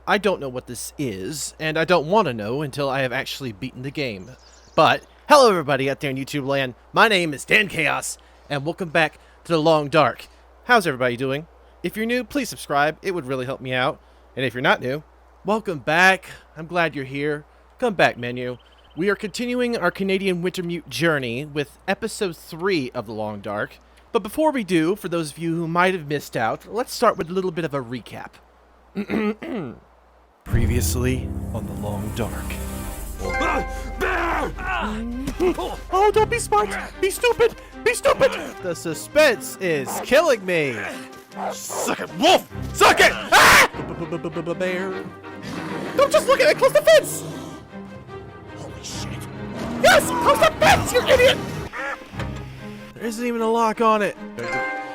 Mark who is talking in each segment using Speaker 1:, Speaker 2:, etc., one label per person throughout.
Speaker 1: I don't know what this is, and I don't want to know until I have actually beaten the game. But, hello everybody out there in YouTube land, my name is Dan Chaos, and welcome back to The Long Dark. How's everybody doing? If you're new, please subscribe, it would really help me out. And if you're not new, welcome back, I'm glad you're here. Come back menu. We are continuing our Canadian Wintermute journey with episode 3 of The Long Dark. But before we do, for those of you who might have missed out, let's start with a little bit of a recap. Previously on The Long Dark. Oh, don't be smart! Be stupid! Be stupid! The suspense is killing me! Suck it, wolf! Suck it! Ah! Bear. Don't just look at it! Close the fence! Holy shit! Yes! Close the fence, you idiot! There isn't even a lock on it.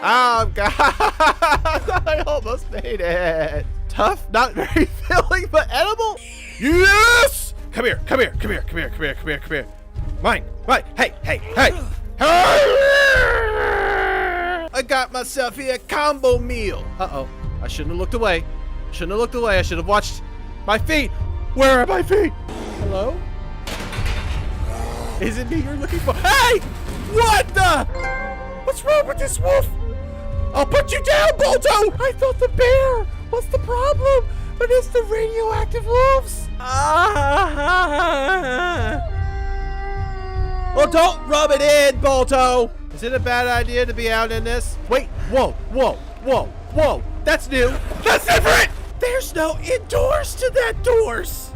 Speaker 1: Oh, God! I almost made it. Tough, not very filling, but edible. Yes! Come here, come here, come here, come here, come here, come here, come here. Mine, mine. Hey, hey, hey. I got myself here a combo meal. Uh-oh. I shouldn't have looked away. Shouldn't have looked away. I should have watched my feet. Where are my feet? Hello? Is it me you're looking for? Hey! What the? What's wrong with this wolf? I'll put you down, Bolto! I thought the bear was the problem, but it's the radioactive wolves. Well, don't rub it in, Bolto. Is it a bad idea to be out in this? Wait, whoa, whoa, whoa, whoa. That's new. That's different. There's no indoors to that doors.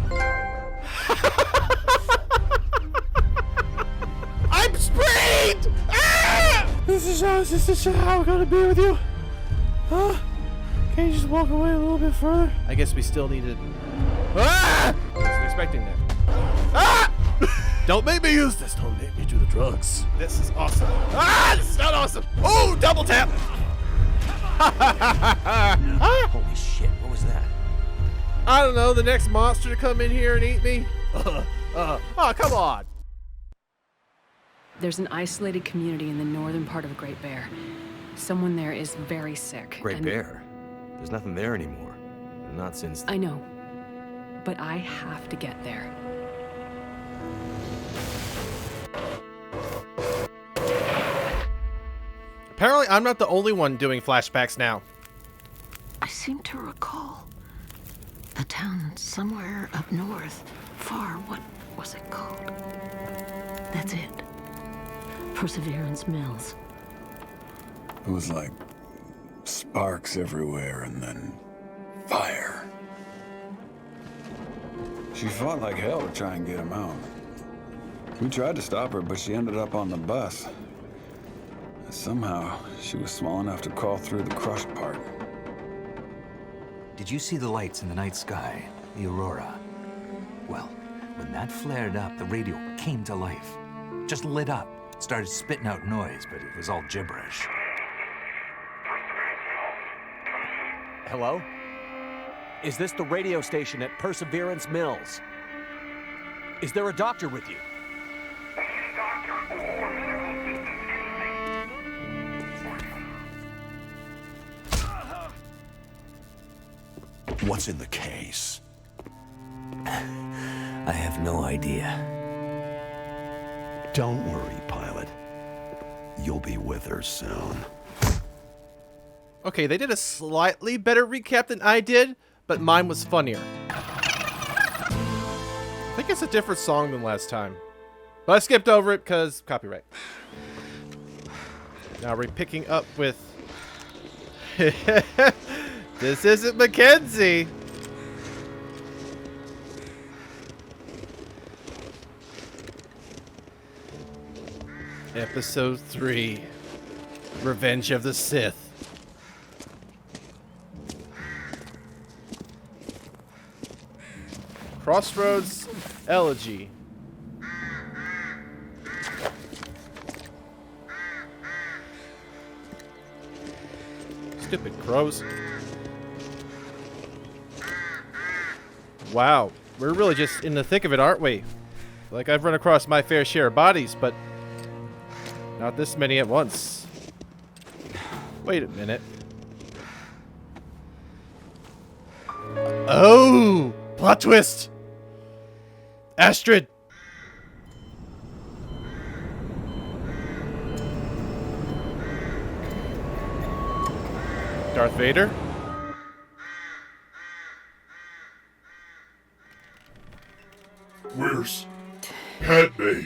Speaker 1: I'm sprayed! Ah! This is how I'm gonna be with you. Huh? Can you just walk away a little bit further? I guess we still needed. Ah! I wasn't expecting that. Ah! Don't make me use this. Don't make me do the drugs. This is awesome. Ah! This is not awesome. Oh, double tap. Ah!
Speaker 2: Holy shit, what was that?
Speaker 1: I don't know. The next monster to come in here and eat me. Oh, come on.
Speaker 3: There's an isolated community in the northern part of Great Bear. Someone there is very sick.
Speaker 2: Great Bear? There's nothing there anymore. Not since...
Speaker 3: I know, but I have to get there.
Speaker 1: Apparently, I'm not the only one doing flashbacks now.
Speaker 4: I seem to recall the town somewhere up north, far. What was it called? That's it. Perseverance Mills.
Speaker 5: It was like sparks everywhere and then fire. She fought like hell to try and get him out. We tried to stop her, but she ended up on the bus. Somehow, she was small enough to crawl through the crushed part.
Speaker 2: Did you see the lights in the night sky? The aurora? Well, when that flared up, the radio came to life. Just lit up. Started spitting out noise, but it was all gibberish.
Speaker 6: Hello? Is this the radio station at Perseverance Mills? Is there a doctor with you?
Speaker 7: What's in the case?
Speaker 2: I have no idea.
Speaker 7: Don't worry, pilot. You'll be with her soon.
Speaker 1: Okay, they did a slightly better recap than I did, but mine was funnier. I think it's a different song than last time. But I skipped over it because copyright. Now we're picking up with... This isn't Mackenzie! Episode 3. Revenge of the Sith. Crossroads Elegy. Stupid crows. Wow, we're really just in the thick of it, aren't we? Like I've run across my fair share of bodies, but not this many at once. Wait a minute. Oh, plot twist. Astrid. Darth Vader.
Speaker 7: Where's Padme?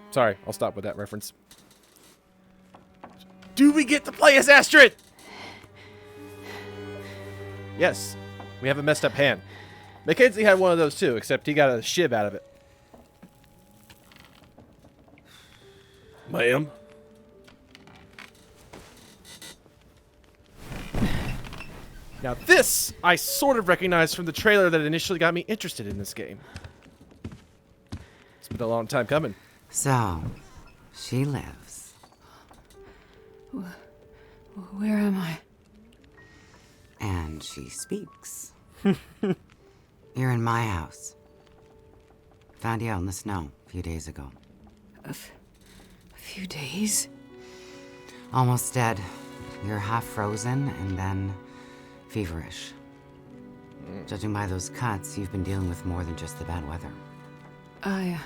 Speaker 1: Sorry, I'll stop with that reference. Do we get to play as Astrid? Yes, we have a messed up hand. Mackenzie had one of those too, except he got a shib out of it. Ma'am? Now this, I sort of recognize from the trailer that initially got me interested in this game. It's been a long time coming.
Speaker 8: So, she lives.
Speaker 3: Where am I?
Speaker 8: And she speaks. You're in my house. Found you out in the snow a few days ago.
Speaker 3: A few days?
Speaker 8: Almost dead. You're half frozen and then feverish. Judging by those cuts, you've been dealing with more than just the bad weather.
Speaker 3: I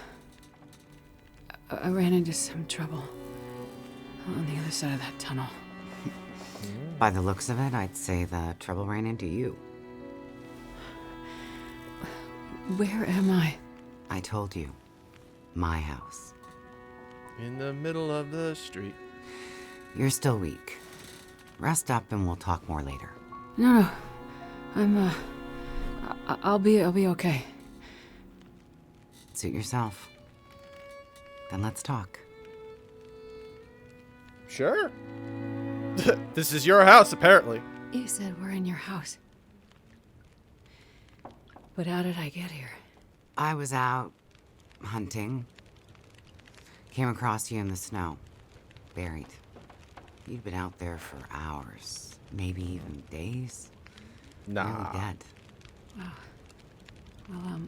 Speaker 3: ran into some trouble on the other side of that tunnel.
Speaker 8: By the looks of it, I'd say the trouble ran into you.
Speaker 3: Where am I?
Speaker 8: I told you. My house.
Speaker 1: In the middle of the street.
Speaker 8: You're still weak. Rest up and we'll talk more later.
Speaker 3: No. I'll be okay.
Speaker 8: Suit yourself. Then let's talk.
Speaker 1: Sure. This is your house, apparently.
Speaker 3: You said we're in your house. But how did I get here?
Speaker 8: I was out hunting. Came across you in the snow. Buried. You'd been out there for hours. Maybe even days.
Speaker 1: Nah.
Speaker 8: Nearly dead.
Speaker 3: Well,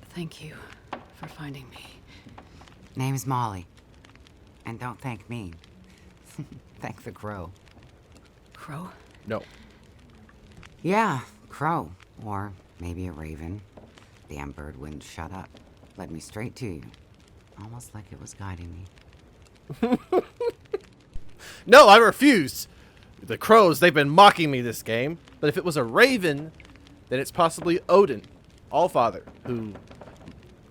Speaker 3: thank you for finding me.
Speaker 8: Name's Molly. And don't thank me. Thank the crow.
Speaker 3: Crow?
Speaker 1: No.
Speaker 8: Yeah, crow. Or maybe a raven. Damn bird wouldn't shut up. Led me straight to you. Almost like it was guiding me.
Speaker 1: No, I refuse. The crows, they've been mocking me this game. But if it was a raven, then it's possibly Odin, Allfather, who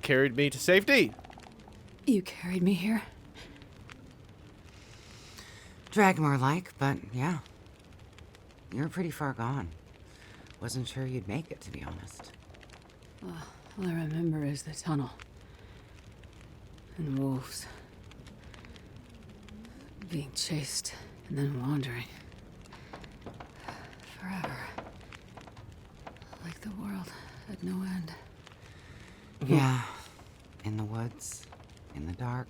Speaker 1: carried me to safety.
Speaker 3: You carried me here?
Speaker 8: Dragged more like, but yeah. You're pretty far gone. Wasn't sure you'd make it, to be honest.
Speaker 3: All I remember is the tunnel. And wolves. Being chased and then wandering. Forever. Like the world had no end.
Speaker 8: Yeah. In the woods. In the dark.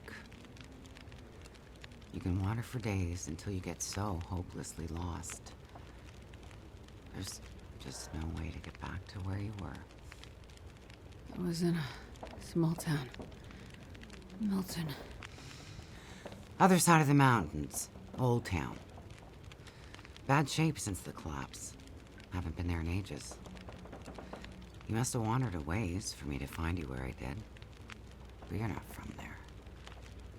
Speaker 8: You can wander for days until you get so hopelessly lost. There's just no way to get back to where you were.
Speaker 3: I was in a small town. Milton.
Speaker 8: Other side of the mountains. Old town. Bad shape since the collapse. Haven't been there in ages. You must have wandered a ways for me to find you where I did. But you're not from there.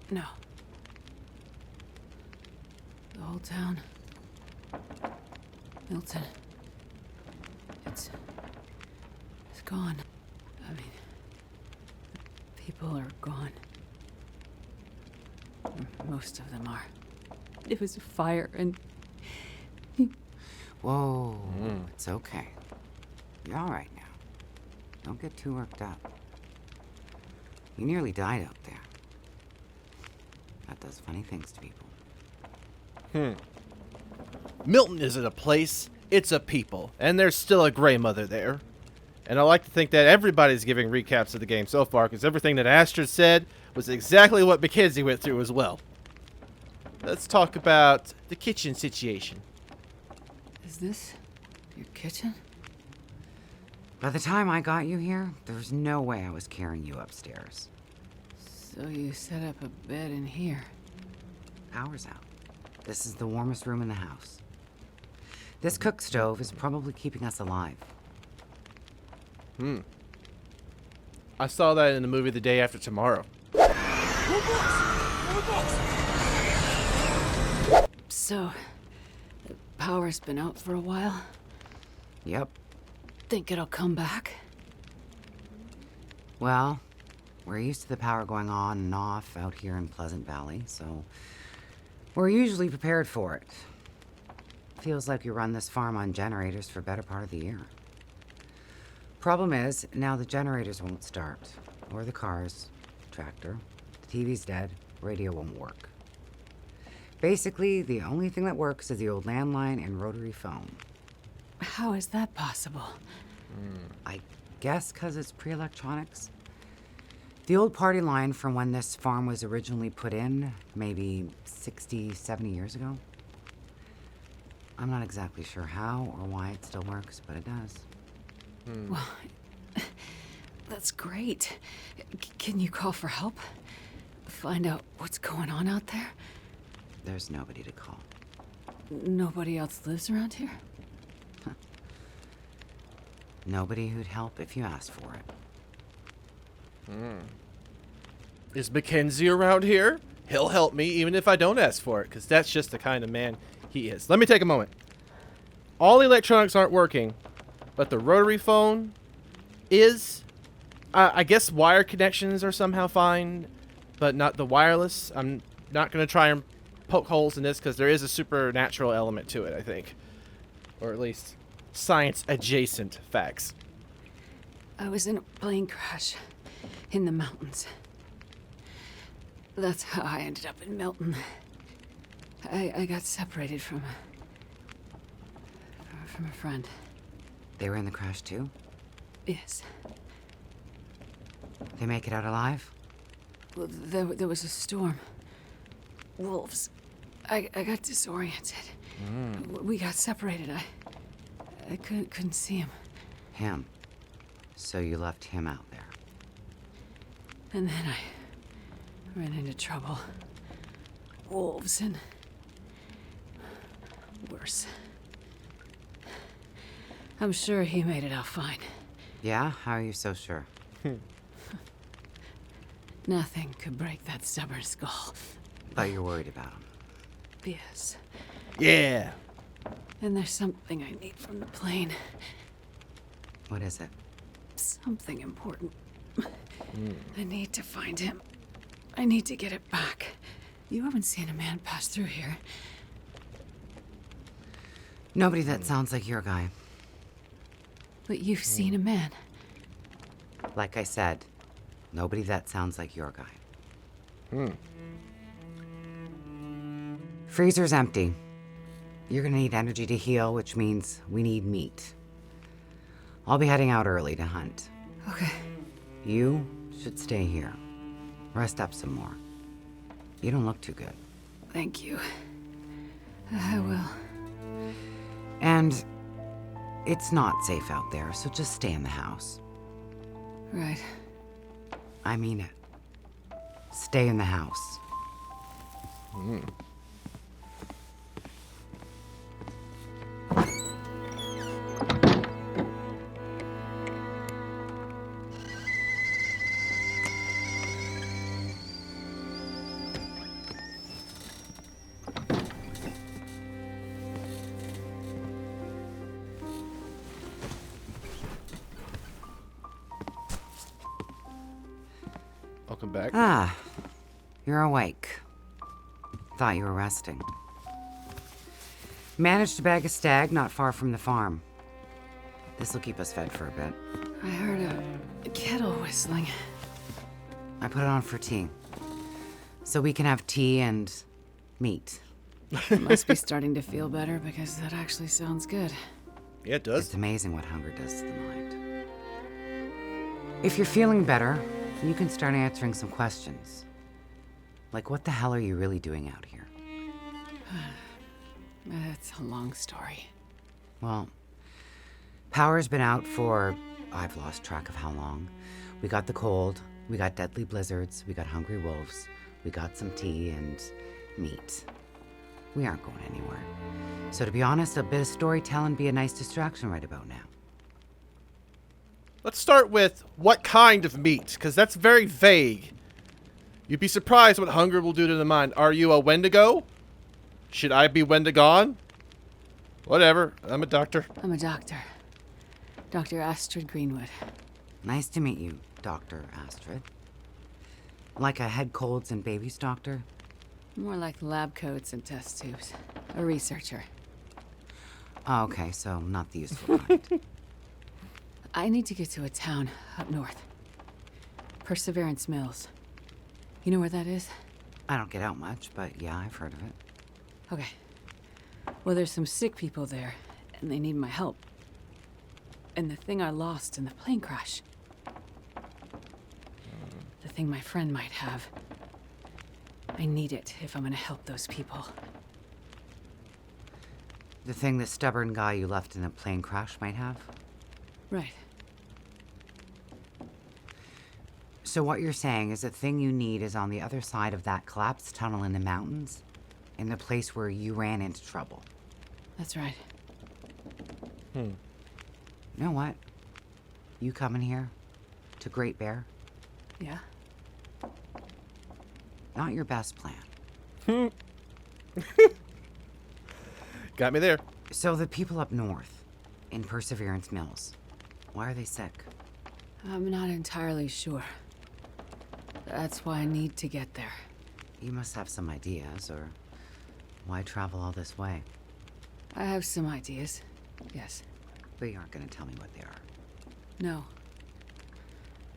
Speaker 3: No. The whole town. Milton. It's gone. I mean, people are gone. Most of them are. It was a fire and...
Speaker 8: Whoa, it's okay. You're all right now. Don't get too worked up. You nearly died out there. That does funny things to people.
Speaker 1: Milton isn't a place, it's a people. And there's still a Grey Mother there. And I like to think that everybody's giving recaps of the game so far, because everything that Astrid said was exactly what Mackenzie went through as well. Let's talk about the kitchen situation.
Speaker 3: Is this your kitchen?
Speaker 8: By the time I got you here, there's no way I was carrying you upstairs.
Speaker 3: So you set up a bed in here.
Speaker 8: Power's out. This is the warmest room in the house. This cook stove is probably keeping us alive.
Speaker 1: I saw that in the movie The Day After Tomorrow.
Speaker 3: So, the power's been out for a while.
Speaker 8: Yep.
Speaker 3: Think it'll come back?
Speaker 8: Well, we're used to the power going on and off out here in Pleasant Valley, so we're usually prepared for it. Feels like we run this farm on generators for a better part of the year. Problem is, now the generators won't start. Or the cars, tractor. The TV's dead, radio won't work. Basically, the only thing that works is the old landline and rotary phone.
Speaker 3: How is that possible?
Speaker 8: I guess because it's pre-electronics. The old party line from when this farm was originally put in, maybe 60, 70 years ago. I'm not exactly sure how or why it still works, but it does.
Speaker 3: Well, that's great. Can you call for help? Find out what's going on out there?
Speaker 8: There's nobody to call.
Speaker 3: Nobody else lives around here?
Speaker 8: Nobody who'd help if you asked for it.
Speaker 1: Is Mackenzie around here? He'll help me even if I don't ask for it, because that's just the kind of man he is. Let me take a moment. All the electronics aren't working, but the rotary phone is. I guess wire connections are somehow fine, but not the wireless. I'm not going to try and poke holes in this because there is a supernatural element to it, I think. Or at least science adjacent facts.
Speaker 3: I was in a plane crash in the mountains. That's how I ended up in Milton. I got separated from a friend.
Speaker 8: They were in the crash too?
Speaker 3: Yes.
Speaker 8: They make it out alive?
Speaker 3: Well, there was a storm. Wolves. I got disoriented. We got separated. I couldn't see him.
Speaker 8: Him. So you left him out there.
Speaker 3: And then I ran into trouble. Wolves and worse. I'm sure he made it out fine.
Speaker 8: Yeah? How are you so sure?
Speaker 3: Nothing could break that stubborn skull.
Speaker 8: But you're worried about him.
Speaker 3: Yes.
Speaker 1: Yeah.
Speaker 3: And there's something I need from the plane.
Speaker 8: What is it?
Speaker 3: Something important. I need to find him. I need to get it back. You haven't seen a man pass through here.
Speaker 8: Nobody that sounds like your guy.
Speaker 3: But you've seen a man.
Speaker 8: Like I said, nobody that sounds like your guy. Freezer's empty. You're gonna need energy to heal, which means we need meat. I'll be heading out early to hunt.
Speaker 3: Okay.
Speaker 8: You should stay here. Rest up some more. You don't look too good.
Speaker 3: Thank you. I will.
Speaker 8: And it's not safe out there, so just stay in the house.
Speaker 3: Right.
Speaker 8: I mean it. Stay in the house.
Speaker 1: Welcome back.
Speaker 8: Ah, you're awake. Thought you were resting. Managed to bag a stag not far from the farm. This'll keep us fed for a bit.
Speaker 3: I heard a kettle whistling.
Speaker 8: I put it on for tea. So we can have tea and meat.
Speaker 3: I must be starting to feel better because that actually sounds good.
Speaker 1: Yeah, it does.
Speaker 8: It's amazing what hunger does to the mind. If you're feeling better, you can start answering some questions. Like, what the hell are you really doing out here?
Speaker 3: It's a long story.
Speaker 8: Well, power's been out for, I've lost track of how long. We got the cold, we got deadly blizzards, we got hungry wolves, we got some tea and meat. We aren't going anywhere. So to be honest, a bit of storytelling be a nice distraction right about now.
Speaker 1: Let's start with what kind of meat, because that's very vague. You'd be surprised what hunger will do to the mind. Are you a Wendigo? Should I be Wendigon? Whatever. I'm a doctor.
Speaker 3: I'm a doctor. Dr. Astrid Greenwood.
Speaker 8: Nice to meet you, Dr. Astrid. Like a head colds and babies doctor?
Speaker 3: More like lab coats and test tubes. A researcher.
Speaker 8: Oh, okay, so not the useful kind.
Speaker 3: I need to get to a town up north. Perseverance Mills. You know where that is?
Speaker 8: I don't get out much, but yeah, I've heard of it.
Speaker 3: Okay. Well, there's some sick people there, and they need my help. And the thing I lost in the plane crash. The thing my friend might have. I need it if I'm gonna help those people.
Speaker 8: The thing the stubborn guy you left in a plane crash might have?
Speaker 3: Right.
Speaker 8: So what you're saying is the thing you need is on the other side of that collapsed tunnel in the mountains? In the place where you ran into trouble?
Speaker 3: That's right.
Speaker 8: You know what? You coming here? To Great Bear?
Speaker 3: Yeah?
Speaker 8: Not your best plan.
Speaker 1: Got me there.
Speaker 8: So the people up north, in Perseverance Mills, why are they sick?
Speaker 3: I'm not entirely sure. That's why I need to get there.
Speaker 8: You must have some ideas, or why travel all this way?
Speaker 3: I have some ideas. Yes.
Speaker 8: But you aren't going to tell me what they are.
Speaker 3: No.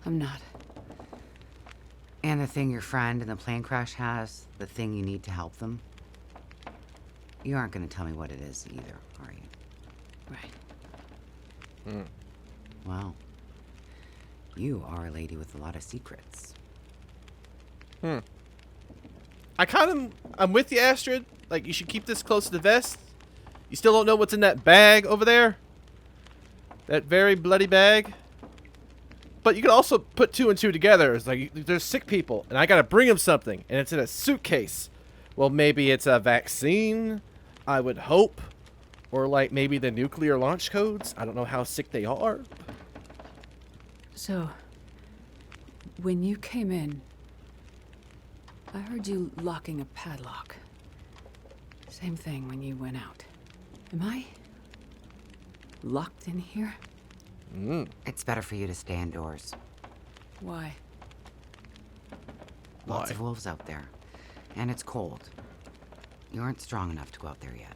Speaker 3: I'm not.
Speaker 8: And the thing your friend in the plane crash has, the thing you need to help them? You aren't going to tell me what it is either, are you?
Speaker 3: Right.
Speaker 8: Well, you are a lady with a lot of secrets.
Speaker 1: I'm with you, Astrid. Like, you should keep this close to the vest. You still don't know what's in that bag over there? That very bloody bag? But you can also put two and two together. It's like, there's sick people, and I gotta bring them something, and it's in a suitcase. Well, maybe it's a vaccine, I would hope. Or, like, maybe the nuclear launch codes. I don't know how sick they are.
Speaker 3: So, when you came in, I heard you locking a padlock. Same thing when you went out. Am I locked in here?
Speaker 8: It's better for you to stay indoors.
Speaker 3: Why?
Speaker 8: Lots of wolves out there. And it's cold. You aren't strong enough to go out there yet.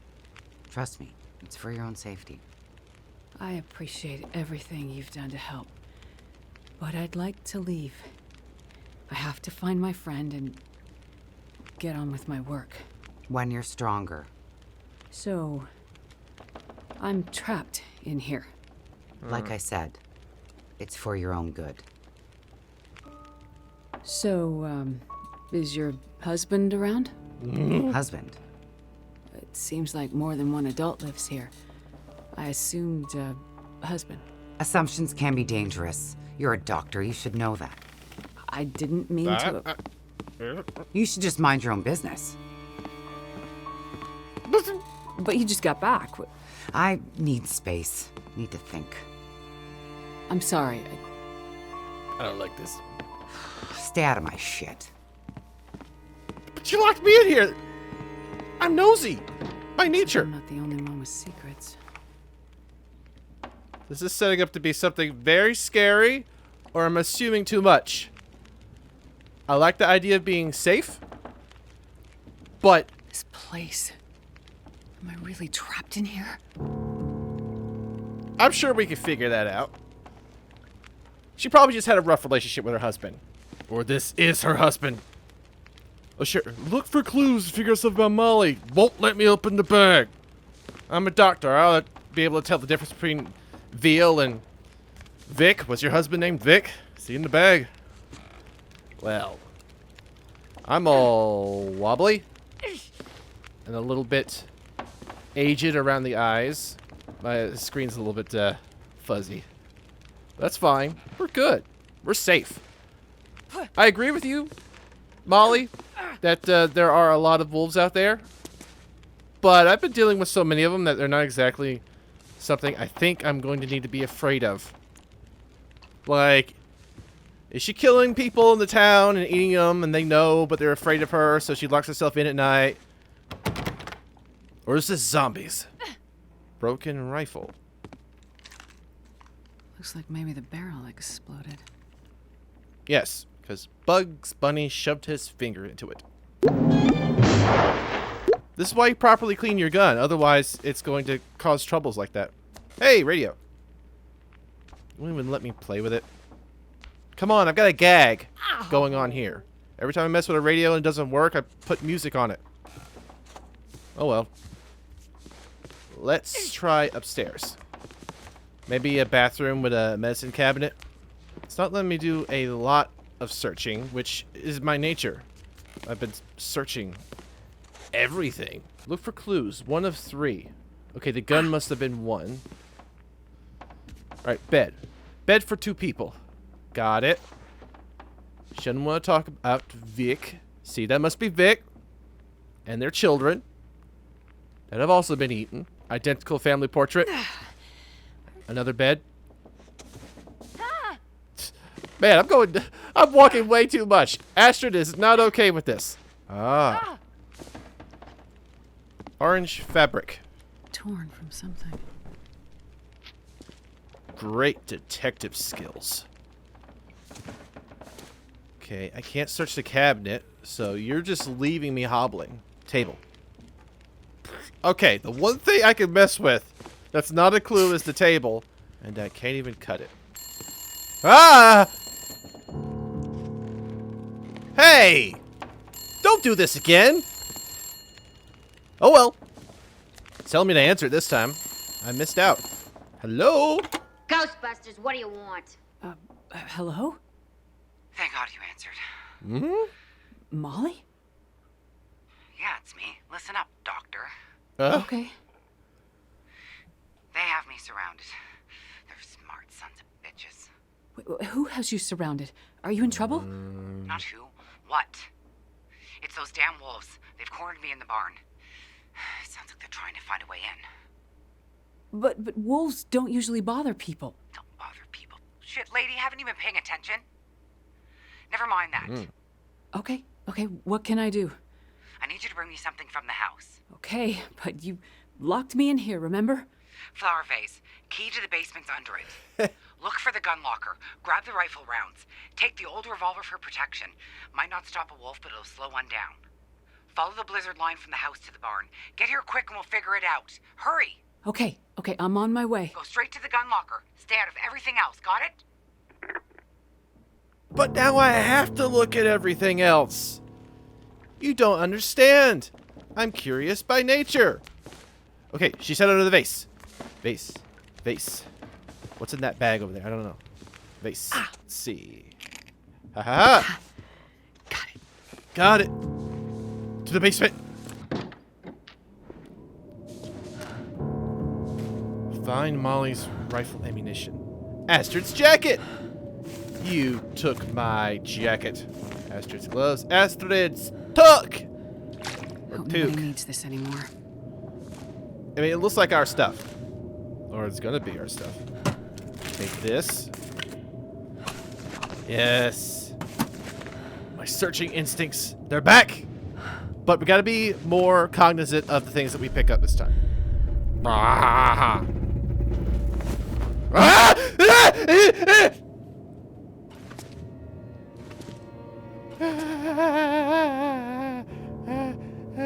Speaker 8: Trust me, it's for your own safety.
Speaker 3: I appreciate everything you've done to help. But I'd like to leave. I have to find my friend and get on with my work.
Speaker 8: When you're stronger.
Speaker 3: So, I'm trapped in here.
Speaker 8: Like I said, it's for your own good.
Speaker 3: So, is your husband around?
Speaker 8: Husband?
Speaker 3: It seems like more than one adult lives here. I assumed, husband.
Speaker 8: Assumptions can be dangerous. You're a doctor, you should know that.
Speaker 3: I didn't mean to...
Speaker 8: You should just mind your own business.
Speaker 3: But you just got back.
Speaker 8: I need space. Need to think.
Speaker 3: I'm sorry.
Speaker 1: I don't like this.
Speaker 8: Stay out of my shit.
Speaker 1: But you locked me in here. I'm nosy. By nature.
Speaker 3: I'm not the only one with secrets.
Speaker 1: This is setting up to be something very scary, or I'm assuming too much. I like the idea of being safe, but...
Speaker 3: This place... Am I really trapped in here?
Speaker 1: I'm sure we can figure that out. She probably just had a rough relationship with her husband. Or this is her husband. Oh, sure. Look for clues to figure out stuff about Molly. Won't let me open the bag. I'm a doctor. I'll be able to tell the difference between veal and Vic. What's your husband named? Vic? See in the bag. Well, I'm all wobbly and a little bit aged around the eyes. My screen's a little bit fuzzy. That's fine. We're good. We're safe. I agree with you, Molly, that there are a lot of wolves out there. but I've been dealing with so many of them that they're not exactly something I think I'm going to need to be afraid of. Like, is she killing people in the town and eating them and they know, but they're afraid of her, so she locks herself in at night? Or is this zombies? Broken rifle.
Speaker 3: Looks like maybe the barrel exploded.
Speaker 1: Yes, because Bugs Bunny shoved his finger into it. This is why you properly clean your gun, otherwise it's going to cause troubles like that. Hey, radio. Won't even let me play with it. Come on, I've got a gag going on here. Every time I mess with a radio and it doesn't work, I put music on it. Oh well. Let's try upstairs. Maybe a bathroom with a medicine cabinet. It's not letting me do a lot of searching, which is my nature. I've been searching everything. Look for clues. 1 of 3. Okay, the gun must have been 1. Alright, bed. Bed for 2 people. Got it. Shouldn't want to talk about Vic. See, that must be Vic. And their children. That have also been eaten. Identical family portrait. Another bed. Man, I'm walking way too much. Astrid is not okay with this. Ah. Orange fabric.
Speaker 3: Torn from something.
Speaker 1: Great detective skills. Okay, I can't search the cabinet, so you're just leaving me hobbling. Table. Okay, the one thing I can mess with that's not a clue is the table, and I can't even cut it. Ah! Hey! Don't do this again! Oh well. Tell me to answer it this time. I missed out. Hello?
Speaker 9: Ghostbusters, what do you want?
Speaker 3: Hello?
Speaker 8: Thank God you answered.
Speaker 1: Mm-hmm.
Speaker 3: Molly?
Speaker 8: Yeah, it's me. Listen up, Doctor.
Speaker 3: Okay.
Speaker 8: They have me surrounded. They're smart sons of bitches.
Speaker 3: Wait, who has you surrounded? Are you in trouble?
Speaker 8: Not who. What? It's those damn wolves. They've cornered me in the barn. It sounds like they're trying to find a way in.
Speaker 3: But wolves don't usually bother people.
Speaker 8: Don't bother people. Shit, lady, haven't you been paying attention? Never mind that.
Speaker 3: Okay, what can I do?
Speaker 8: I need you to bring me something from the house.
Speaker 3: Okay, but you locked me in here, remember?
Speaker 8: Flower vase. Key to the basement's under it. Look for the gun locker. Grab the rifle rounds. Take the old revolver for protection. Might not stop a wolf, but it'll slow one down. Follow the blizzard line from the house to the barn. Get here quick and we'll figure it out. Hurry!
Speaker 3: Okay, I'm on my way.
Speaker 8: Go straight to the gun locker. Stay out of everything else, got it?
Speaker 1: But now I have to look at everything else. You don't understand. I'm curious by nature. Okay, she said under the vase. Vase. What's in that bag over there? I don't know. Vase. Let's see. Ha ha ha. Got it. To the basement. Find Molly's rifle ammunition. Astrid's jacket. You took my jacket. Astrid's gloves. Astrid's took.
Speaker 3: Hope nobody needs this anymore.
Speaker 1: I mean, it looks like our stuff. Or it's gonna be our stuff. Take this. Yes. My searching instincts, they're back. But we gotta be more cognizant of the things that we pick up this time.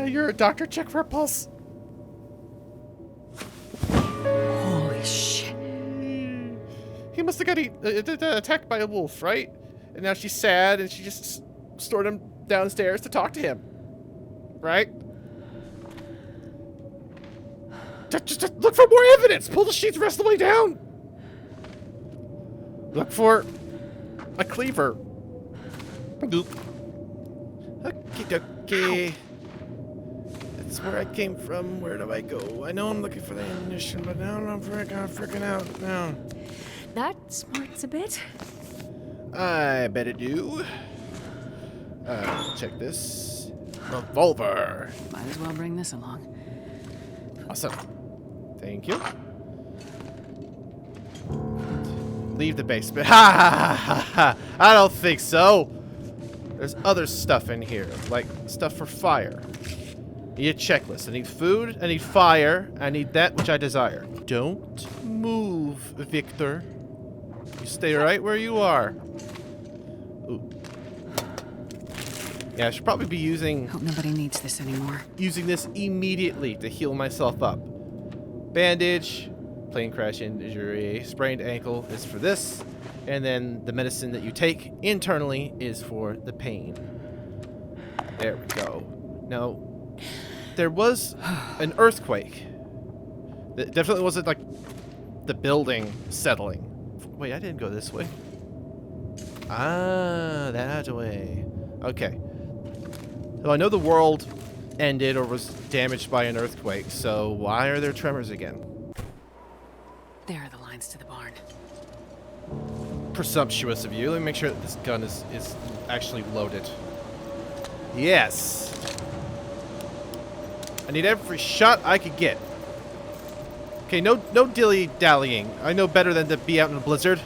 Speaker 1: You're a doctor, check for a pulse.
Speaker 3: Holy shit.
Speaker 1: He must have got attacked by a wolf, right? And now she's sad and she just stored him downstairs to talk to him. Right? Just look for more evidence. Pull the sheets the rest of the way down. Look for a cleaver. Okie dokie. That's where I came from. Where do I go? I know I'm looking for the ammunition, but now I'm freaking out now.
Speaker 3: That smarts a bit.
Speaker 1: I bet it do. Check this. Revolver.
Speaker 3: Might as well bring this along.
Speaker 1: Awesome. Thank you. Leave the basement. Ha ha ha ha! I don't think so. There's other stuff in here, like stuff for fire. I need a checklist. I need food, I need fire, I need that which I desire. Don't move, Victor. You stay right where you are. Ooh. Yeah, I should probably be
Speaker 3: Hope nobody needs this anymore.
Speaker 1: using this immediately to heal myself up. Bandage, plane crash injury, sprained ankle is for this, and then the medicine that you take internally is for the pain. There we go. Now, there was an earthquake. It definitely wasn't like the building settling. Wait, I didn't go this way. Ah, that way. Okay. So I know the world ended or was damaged by an earthquake, so why are there tremors again?
Speaker 3: There are the lines to the barn.
Speaker 1: Presumptuous of you. Let me make sure that this gun is actually loaded. Yes. I need every shot I could get. Okay, no dilly-dallying. I know better than to be out in a blizzard.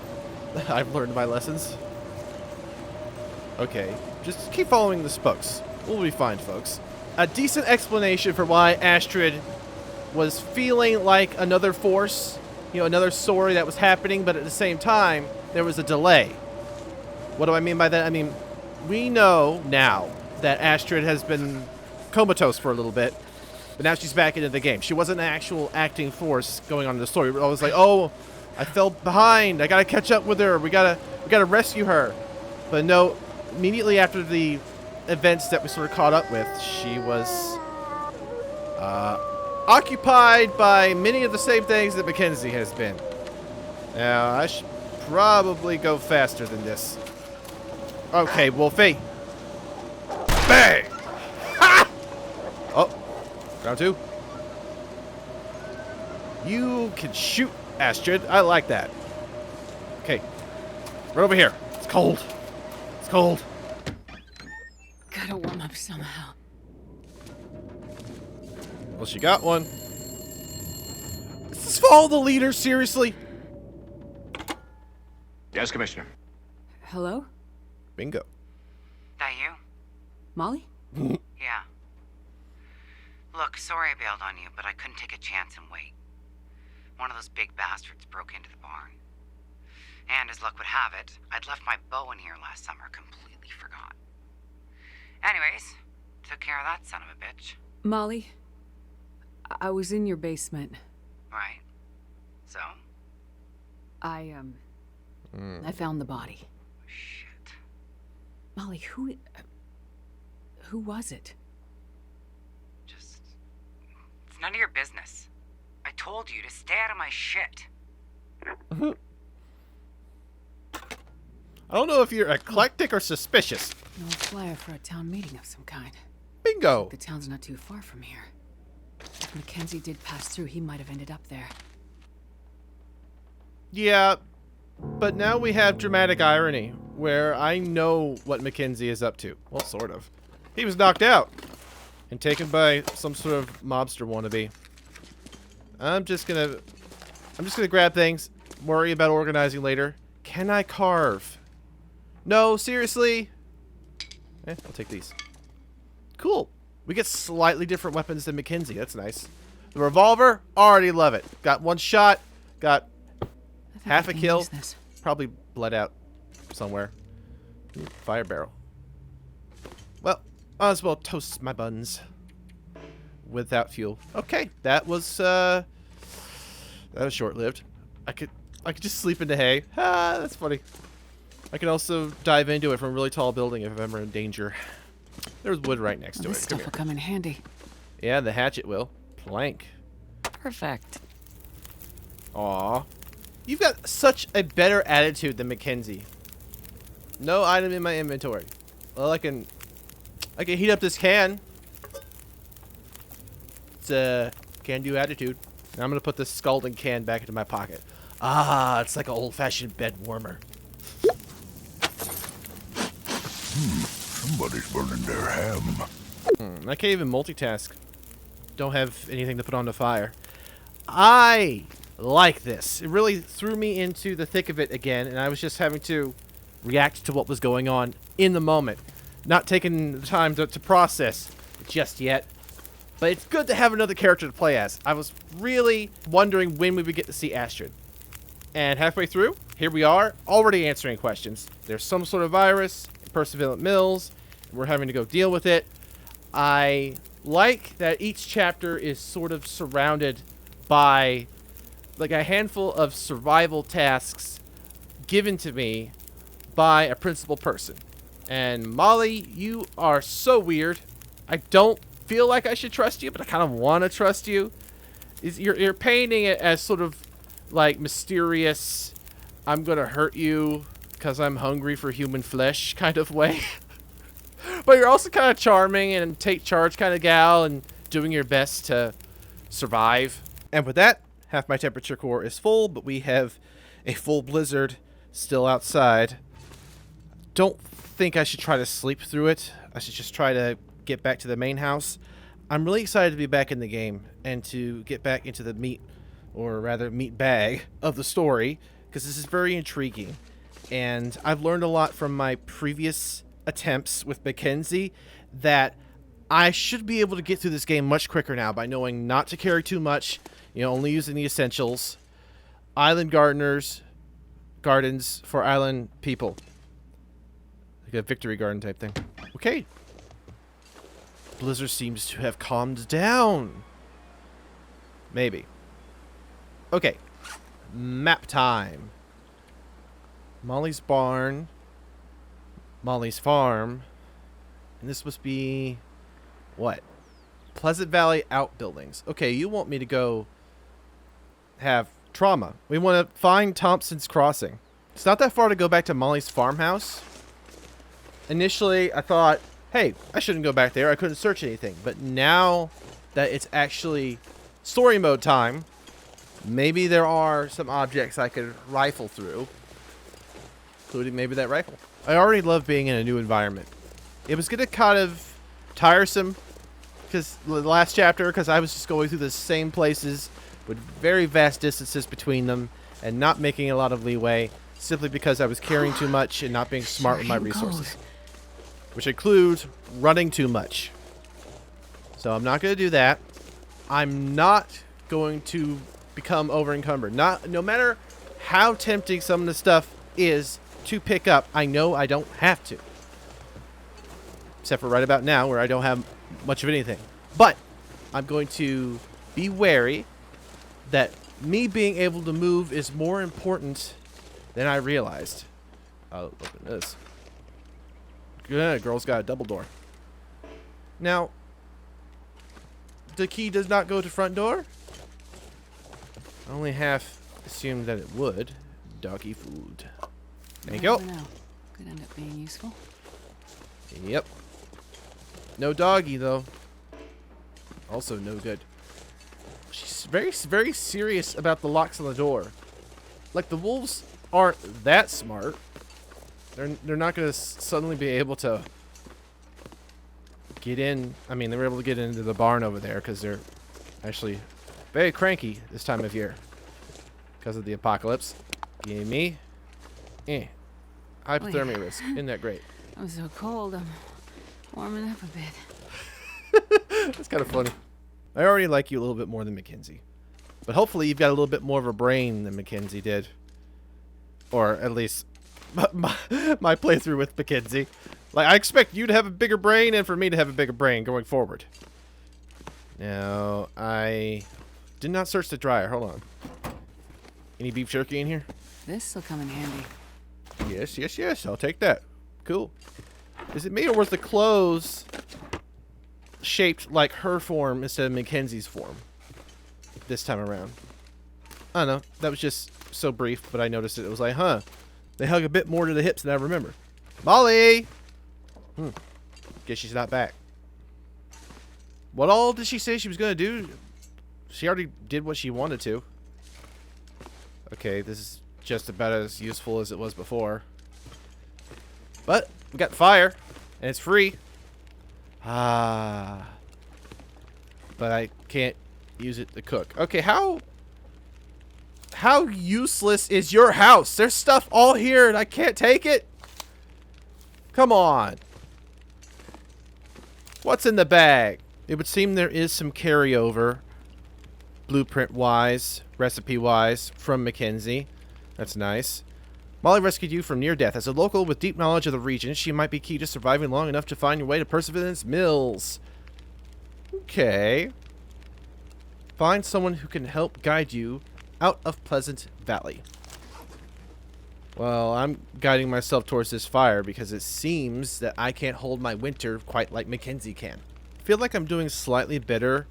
Speaker 1: I've learned my lessons. Okay, just keep following the spokes. We'll be fine, folks. A decent explanation for why Astrid was feeling like another force, you know, another story that was happening, but at the same time, there was a delay. What do I mean by that? I mean, we know now that Astrid has been comatose for a little bit, but now she's back into the game. She wasn't an actual acting force going on in the story. I was like, oh, I fell behind. I gotta catch up with her. We gotta rescue her. But no, immediately after the events that we sort of caught up with, she was occupied by many of the same things that Mackenzie has been. Now, I should probably go faster than this. Okay, Wolfie. Bang! Ha! Oh, round two. You can shoot, Astrid. I like that. Okay, right over here. It's cold. It's cold.
Speaker 3: Gotta warm up somehow.
Speaker 1: Well, she got one. Let's just follow the leader, seriously.
Speaker 10: Yes, Commissioner.
Speaker 3: Hello?
Speaker 1: Bingo.
Speaker 8: That you?
Speaker 3: Molly?
Speaker 8: Yeah. Look, sorry I bailed on you, but I couldn't take a chance and wait. One of those big bastards broke into the barn. And as luck would have it, I'd left my bow in here last summer, completely forgot. Anyways, took care of that son of a bitch.
Speaker 3: Molly, I was in your basement.
Speaker 8: Right. So?
Speaker 3: I found the body.
Speaker 8: Shit.
Speaker 3: Molly, who was it?
Speaker 8: Just... It's none of your business. I told you to stay out of my shit.
Speaker 1: I don't know if you're eclectic or suspicious.
Speaker 3: No flyer for a town meeting of some kind.
Speaker 1: Bingo.
Speaker 3: The town's not too far from here. If Mackenzie did pass through, he might have ended up there.
Speaker 1: Yeah, but now we have dramatic irony, where I know what Mackenzie is up to. Well, sort of. He was knocked out and taken by some sort of mobster wannabe. I'm just gonna grab things, worry about organizing later. Can I carve? No, seriously? I'll take these. Cool. We get slightly different weapons than Mackenzie. That's nice. The revolver, already love it. Got one shot, got half a kill. Probably bled out somewhere. Ooh, fire barrel. Well, might as well toast my buns without fuel. Okay, that was short-lived. I could just sleep in the hay. Ah, that's funny. I can also dive into it from a really tall building if I'm ever in danger. There's wood right next to it.
Speaker 3: This stuff will come in handy.
Speaker 1: Yeah, the hatchet will. Plank.
Speaker 3: Perfect.
Speaker 1: Aw. You've got such a better attitude than Mackenzie. No item in my inventory. Well, I can heat up this can. It's a can-do attitude. Now I'm gonna put this scalding can back into my pocket. Ah, it's like an old-fashioned bed warmer.
Speaker 7: Somebody's burning their ham.
Speaker 1: I can't even multitask. don't have anything to put on the fire. I like this. It really threw me into the thick of it again, and I was just having to react to what was going on in the moment. Not taking the time to process just yet. But it's good to have another character to play as. I was really wondering when we would get to see Astrid. And halfway through, here we are, already answering questions. There's some sort of virus in Perseverance Mills. We're having to go deal with it. I like that each chapter is sort of surrounded by like a handful of survival tasks given to me by a principal person. And Molly, you are so weird. I don't feel like I should trust you, but I kind of want to trust you. You're painting it as sort of like mysterious, I'm gonna hurt you because I'm hungry for human flesh kind of way. But you're also kind of charming and take charge kind of gal and doing your best to survive. And with that, half my temperature core is full, but we have a full blizzard still outside. Don't think I should try to sleep through it. I should just try to get back to the main house. I'm really excited to be back in the game and to get back into the meat, or rather meat bag, of the story, because this is very intriguing. And I've learned a lot from my previous attempts with Mackenzie that I should be able to get through this game much quicker now by knowing not to carry too much, only using the essentials. Island gardens for island people. Like a victory garden type thing. Okay. Blizzard seems to have calmed down. Maybe. Okay. Map time. Molly's barn. Molly's farm. And this must be... what? Pleasant Valley Outbuildings. Okay, you want me to go have trauma. We want to find Thompson's Crossing. It's not that far to go back to Molly's farmhouse. Initially, I thought, hey, I shouldn't go back there. I couldn't search anything. But now that it's actually story mode time, maybe there are some objects I could rifle through. Including maybe that rifle. I already love being in a new environment. It was getting kind of tiresome because the last chapter, because I was just going through the same places with very vast distances between them and not making a lot of leeway simply because I was carrying too much and not being smart with my resources. Which includes running too much. So I'm not going to do that. I'm not going to become over encumbered. No matter how tempting some of the stuff is to pick up, I know I don't have to. Except for right about now where I don't have much of anything. But I'm going to be wary that me being able to move is more important than I realized. I'll open this. Good, girl's got a double door. Now, the key does not go to front door? I only half assumed that it would. Doggy food. There you go.
Speaker 3: Could end up being useful.
Speaker 1: Yep. No doggy, though. Also no good. She's very, very serious about the locks on the door. Like, the wolves aren't that smart. They're not going to suddenly be able to get in. I mean, they were able to get into the barn over there because they're actually very cranky this time of year because of the apocalypse. Give me. Hypothermia risk. Isn't that great?
Speaker 3: I'm so cold. I'm warming up a bit.
Speaker 1: That's kind of funny. I already like you a little bit more than Mackenzie. But hopefully you've got a little bit more of a brain than Mackenzie did. Or at least my playthrough with Mackenzie. Like, I expect you to have a bigger brain and for me to have a bigger brain going forward. Now, I did not search the dryer. Hold on. Any beef jerky in here?
Speaker 3: This'll come in handy.
Speaker 1: Yes, yes, yes. I'll take that. Cool. Is it me or was the clothes shaped like her form instead of Mackenzie's form this time around? I don't know. That was just so brief, but I noticed it. It was like, huh. They hug a bit more to the hips than I remember. Molly! Guess she's not back. What all did she say she was going to do? She already did what she wanted to. Okay, this is just about as useful as it was before. But we got fire, and it's free. Ah. but I can't use it to cook. Okay, how useless is your house? There's stuff all here and I can't take it? Come on. What's in the bag? It would seem there is some carryover, blueprint-wise, recipe-wise, from Mackenzie. That's nice. Molly rescued you from near death. As a local with deep knowledge of the region, she might be key to surviving long enough to find your way to Perseverance Mills. Okay. Find someone who can help guide you out of Pleasant Valley. Well, I'm guiding myself towards this fire because it seems that I can't hold my winter quite like Mackenzie can. I feel like I'm doing slightly better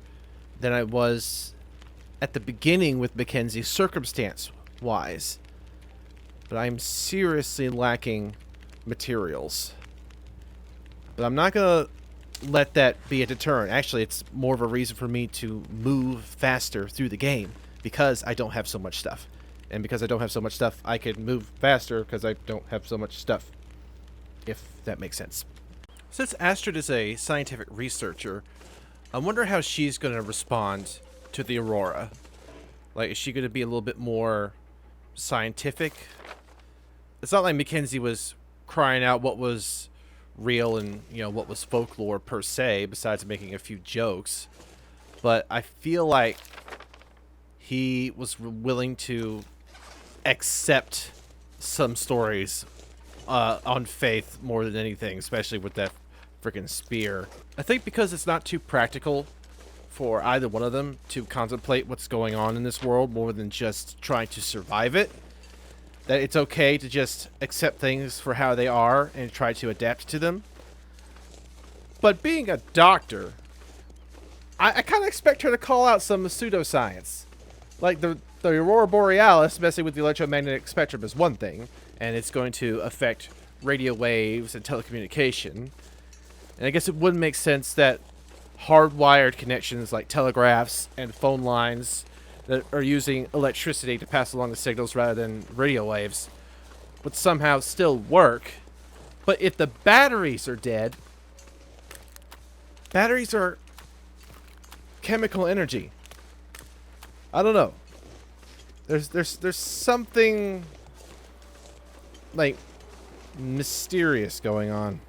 Speaker 1: than I was at the beginning with Mackenzie, circumstance-wise. But I'm seriously lacking materials. But I'm not going to let that be a deterrent. Actually, it's more of a reason for me to move faster through the game because I don't have so much stuff. And because I don't have so much stuff, I can move faster because I don't have so much stuff. If that makes sense. Since Astrid is a scientific researcher, I wonder how she's going to respond to the Aurora. Like, is she going to be a little bit more scientific? It's not like Mackenzie was crying out what was real and, you know, what was folklore per se, besides making a few jokes. But I feel like he was willing to accept some stories on faith more than anything, especially with that freaking spear. I think because it's not too practical for either one of them to contemplate what's going on in this world more than just trying to survive it, that it's okay to just accept things for how they are and try to adapt to them. But being a doctor, I kind of expect her to call out some pseudoscience. Like the Aurora Borealis messing with the electromagnetic spectrum is one thing, and it's going to affect radio waves and telecommunication. And I guess it would make sense that hardwired connections like telegraphs and phone lines that are using electricity to pass along the signals rather than radio waves would somehow still work. But if the batteries are dead, batteries are chemical energy. I don't know. There's something like mysterious going on.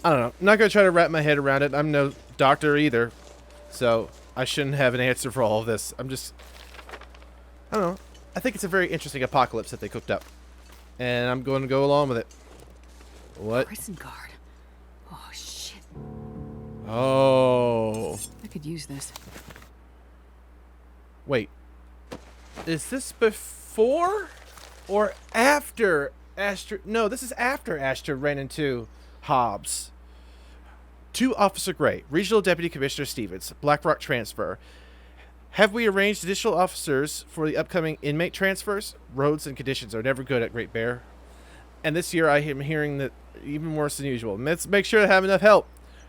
Speaker 1: I don't know. I'm not going to try to wrap my head around it. I'm no doctor either, so I shouldn't have an answer for all of this. I don't know. I think it's a very interesting apocalypse that they cooked up, and I'm going to go along with it. What?
Speaker 3: Prison guard. Oh, shit.
Speaker 1: Oh.
Speaker 3: I could use this.
Speaker 1: Wait. Is this before or after Astrid? No, this is after Astrid ran into Hobbs. To Officer Gray, Regional Deputy Commissioner Stevens, Blackrock transfer. Have we arranged additional officers for the upcoming inmate transfers? Roads and conditions are never good at Great Bear. And this year I am hearing that even worse than usual. Let's make sure to have enough help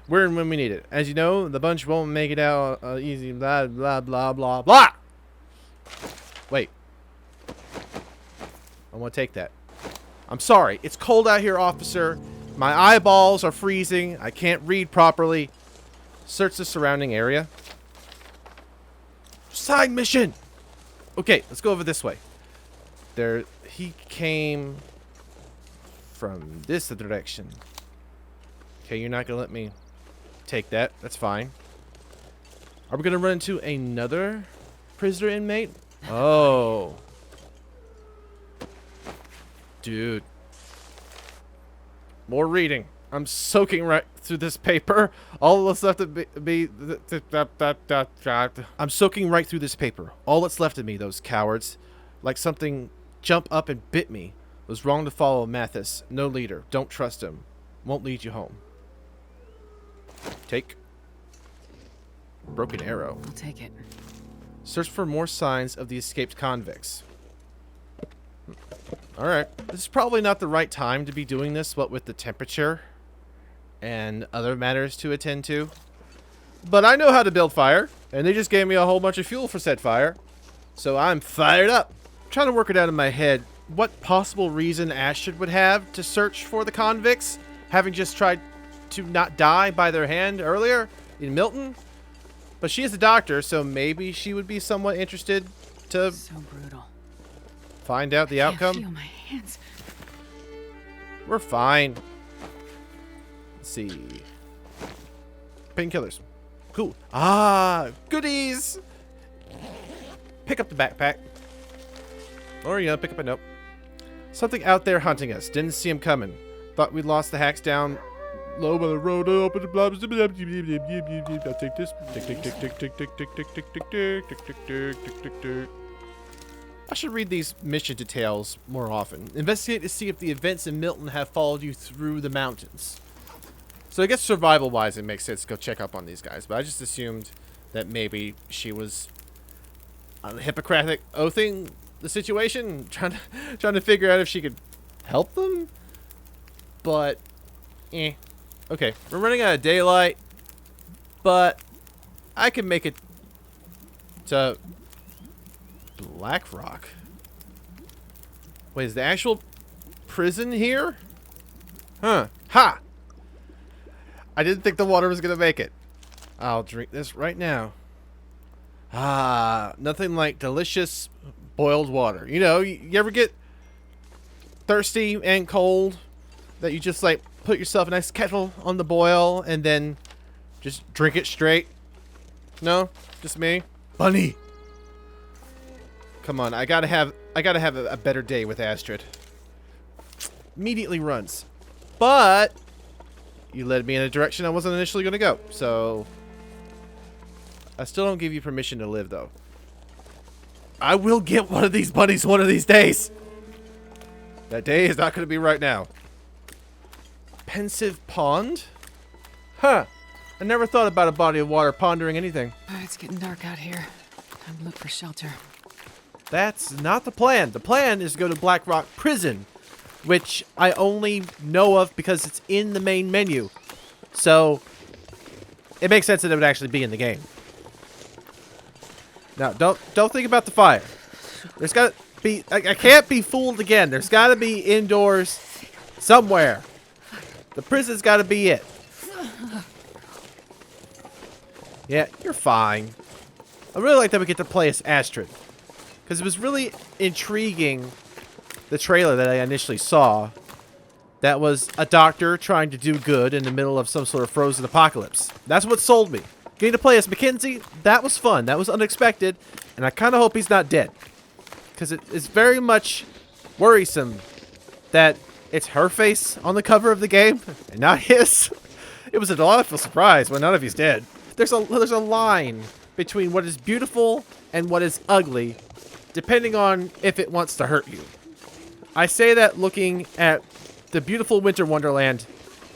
Speaker 1: where and when we need it. As you know, the bunch won't make it out easy, blah, blah, blah, blah, blah. Wait. I want to take that. I'm sorry. It's cold out here, officer. My eyeballs are freezing. I can't read properly. Search the surrounding area. Side mission! Okay, let's go over this way. He came from this direction. Okay, you're not going to let me take that. That's fine. Are we going to run into another prisoner inmate? Oh. Dude. More reading. I'm soaking right through this paper. All that's left to be I'm soaking right through this paper. All that's left of me, those cowards. Like something jump up and bit me. It was wrong to follow Mathis. No leader. Don't trust him. Won't lead you home. Take. Broken arrow.
Speaker 3: I'll take it.
Speaker 1: Search for more signs of the escaped convicts. Alright. This is probably not the right time to be doing this, what with the temperature and other matters to attend to. But I know how to build fire, and they just gave me a whole bunch of fuel for said fire. So I'm fired up. I'm trying to work it out in my head what possible reason Astrid would have to search for the convicts, having just tried to not die by their hand earlier in Milton. But she is a doctor, so maybe she would be somewhat interested to
Speaker 3: So brutal.
Speaker 1: find out the
Speaker 3: I
Speaker 1: outcome.
Speaker 3: feel my hands.
Speaker 1: We're fine. Let's see. Painkillers. Cool. Ah, goodies. Pick up the backpack. Or, you know, pick up a note. Something out there hunting us. Didn't see him coming. Thought we lost the hacks down low by the road. I'll take this. Tick, tick, tick, tick, tick, tick, tick, tick, tick, tick, tick, tick, tick, tick, tick, tick, tick. I should read these mission details more often. Investigate to see if the events in Milton have followed you through the mountains. So I guess survival-wise, it makes sense to go check up on these guys. But I just assumed that maybe she was Hippocratic oathing the situation, trying to figure out if she could help them. But, okay, we're running out of daylight, but I can make it to Black Rock. Wait, is the actual prison here? Huh. Ha! I didn't think the water was gonna make it. I'll drink this right now. Ah, nothing like delicious boiled water. You know, you ever get thirsty and cold that you just like put yourself a nice kettle on the boil and then just drink it straight? No? Just me? Bunny! Come on, I gotta have a better day with Astrid. Immediately runs. But you led me in a direction I wasn't initially gonna go, so I still don't give you permission to live, though. I will get one of these bunnies one of these days. That day is not going to be right now. Pensive pond? Huh. I never thought about a body of water pondering anything.
Speaker 3: It's getting dark out here. Time to look for shelter.
Speaker 1: That's not the plan. The plan is to go to Black Rock Prison, which I only know of because it's in the main menu. So it makes sense that it would actually be in the game. Now, don't think about the fire. There's got to be... I can't be fooled again. There's got to be indoors somewhere. The prison's got to be it. Yeah, you're fine. I really like that we get to play as Astrid. Because it was really intriguing, the trailer that I initially saw. That was a doctor trying to do good in the middle of some sort of frozen apocalypse. That's what sold me. Getting to play as Mackenzie, that was fun. That was unexpected. And I kind of hope he's not dead. Because it's very much worrisome that it's her face on the cover of the game and not his. It was a delightful surprise when none of you's dead. There's a line between what is beautiful and what is ugly, depending on if it wants to hurt you. I say that looking at the beautiful winter wonderland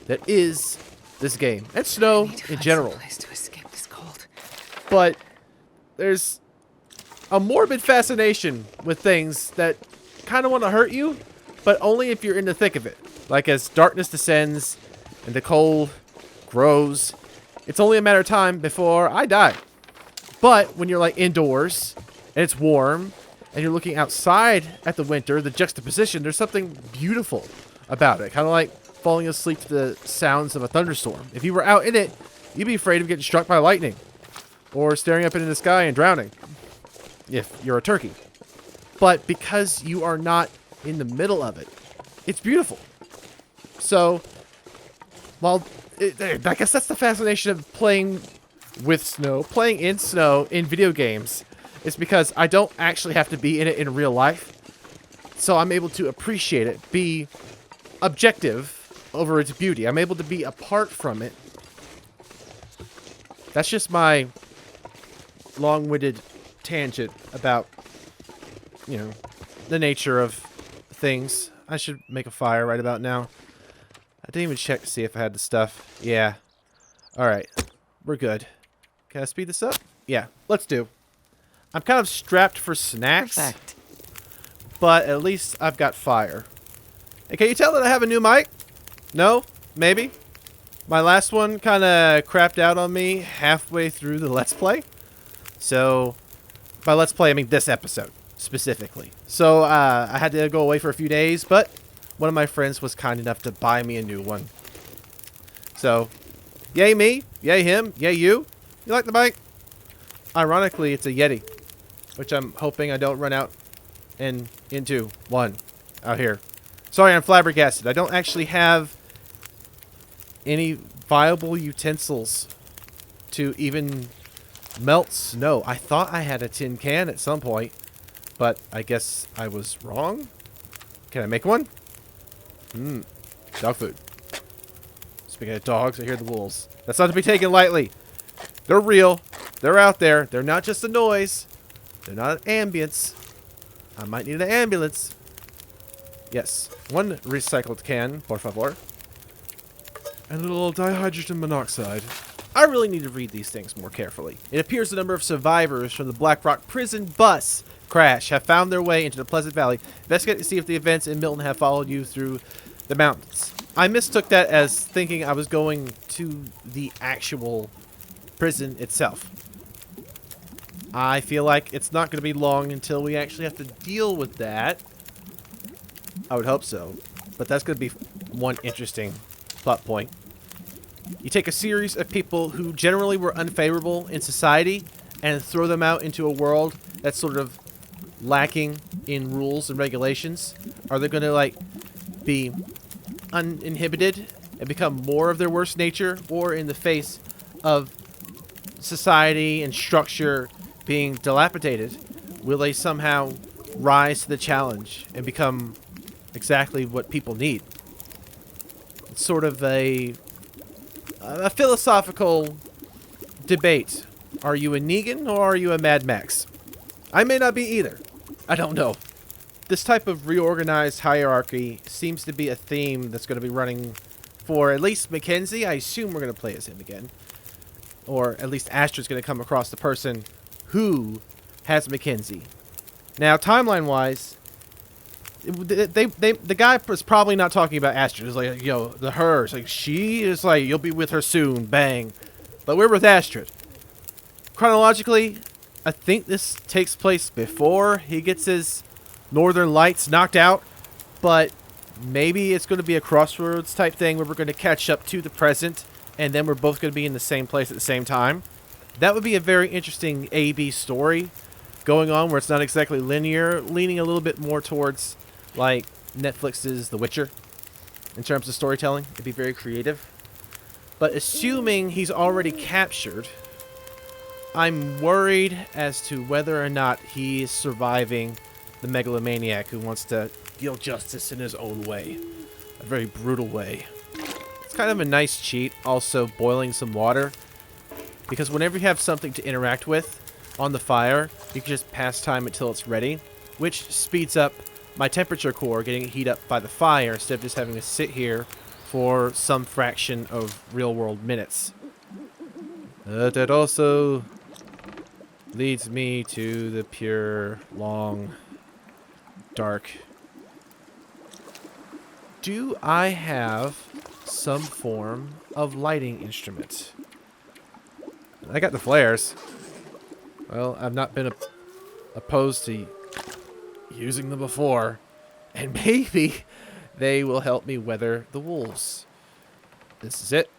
Speaker 1: that is this game. And snow in general. But there's a morbid fascination with things that kind of want to hurt you, but only if you're in the thick of it. Like as darkness descends and the cold grows, it's only a matter of time before I die. But when you're like indoors and it's warm and you're looking outside at the winter, the juxtaposition, there's something beautiful about it. Kind of like falling asleep to the sounds of a thunderstorm. If you were out in it, you'd be afraid of getting struck by lightning. Or staring up into the sky and drowning. If you're a turkey. But because you are not in the middle of it, it's beautiful. So, while I guess that's the fascination of playing with snow, playing in snow in video games, is because I don't actually have to be in it in real life. So I'm able to appreciate it, be objective over its beauty. I'm able to be apart from it. That's just my long-winded tangent about, you know, the nature of things. I should make a fire right about now. I didn't even check to see if I had the stuff. Yeah. Alright. We're good. Can I speed this up? Yeah. Let's do. I'm kind of strapped for snacks.
Speaker 8: Perfect.
Speaker 1: But at least I've got fire. And can you tell that I have a new mic? No? Maybe? My last one kind of crapped out on me halfway through the Let's Play. So, by Let's Play, I mean this episode, specifically. So, I had to go away for a few days, but one of my friends was kind enough to buy me a new one. So, yay me, yay him, yay you. You like the mic? Ironically, it's a Yeti, which I'm hoping I don't run out and into one out here. Sorry, I'm flabbergasted. I don't actually have any viable utensils to even melt snow. I thought I had a tin can at some point, but I guess I was wrong. Can I make one? Dog food. Speaking of dogs, I hear the wolves. That's not to be taken lightly. They're real. They're out there. They're not just a noise. They're not an ambience. I might need an ambulance. Yes. One recycled can, por favor. And a little dihydrogen monoxide. I really need to read these things more carefully. It appears the number of survivors from the Black Rock prison bus crash have found their way into the Pleasant Valley. Investigate to see if the events in Milton have followed you through the mountains. I mistook that as thinking I was going to the actual prison itself. I feel like it's not going to be long until we actually have to deal with that. I would hope so. But that's going to be one interesting plot point. You take a series of people who generally were unfavorable in society and throw them out into a world that's sort of lacking in rules and regulations. Are they going to, like, be uninhibited and become more of their worst nature? Or in the face of society and structure being dilapidated, will they somehow rise to the challenge and become exactly what people need? It's sort of a philosophical debate. Are you a Negan or are you a Mad Max? I may not be either. I don't know. This type of reorganized hierarchy seems to be a theme that's going to be running for at least Mackenzie. I assume we're going to play as him again. Or at least Astrid's going to come across the person who has Mackenzie. Now, timeline-wise, the guy was probably not talking about Astrid. It's like, yo, the her. It's like, she is like, you'll be with her soon. Bang. But we're with Astrid. Chronologically, I think this takes place before he gets his Northern Lights knocked out. But maybe it's going to be a Crossroads type thing where we're going to catch up to the present. And then we're both going to be in the same place at the same time. That would be a very interesting A-B story going on where it's not exactly linear, leaning a little bit more towards like Netflix's The Witcher in terms of storytelling. It'd be very creative. But assuming he's already captured, I'm worried as to whether or not he is surviving the megalomaniac who wants to deal justice in his own way. A very brutal way. It's kind of a nice cheat, also boiling some water. Because whenever you have something to interact with on the fire, you can just pass time until it's ready, which speeds up my temperature core getting heat up by the fire instead of just having to sit here for some fraction of real-world minutes. That also leads me to the pure, long, dark. Do I have some form of lighting instrument? I got the flares. Well, I've not been opposed to using them before. And maybe they will help me weather the wolves. This is it.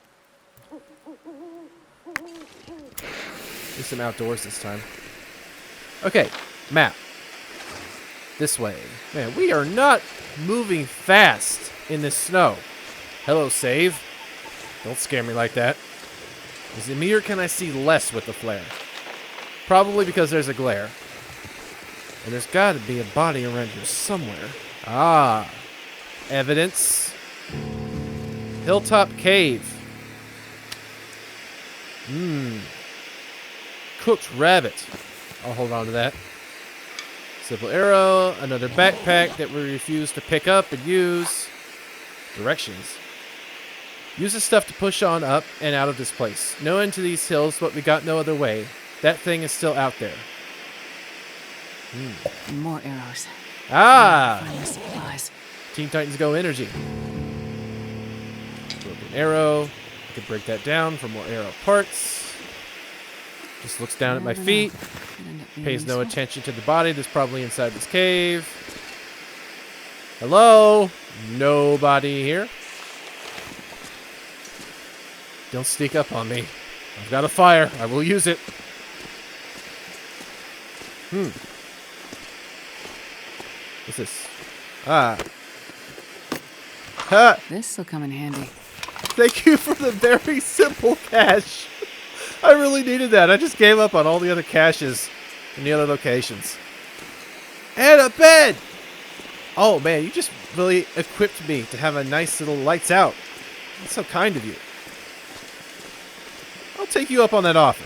Speaker 1: Do some outdoors this time. Okay, map. This way. Man, we are not moving fast in this snow. Hello, save. Don't scare me like that. Is it me or can I see less with the flare? Probably because there's a glare. And there's got to be a body around here somewhere. Ah. Evidence. Hilltop cave. Cooked rabbit. I'll hold on to that. Simple arrow. Another backpack that we refuse to pick up and use. Directions. Use the stuff to push on up and out of this place. No end to these hills, but we got no other way. That thing is still out there.
Speaker 3: More arrows.
Speaker 1: Ah!
Speaker 3: Find the supplies.
Speaker 1: Teen Titans Go energy. Broken arrow. I could break that down for more arrow parts. Just looks down at my feet. Pays no attention to the body that's probably inside this cave. Hello? Nobody here. Don't sneak up on me. I've got a fire. I will use it. What's this? Ah. Ha!
Speaker 3: This'll come in handy.
Speaker 1: Thank you for the very simple cache. I really needed that. I just gave up on all the other caches in the other locations. And a bed! Oh man, you just really equipped me to have a nice little lights out. That's so kind of you. I'll take you up on that offer.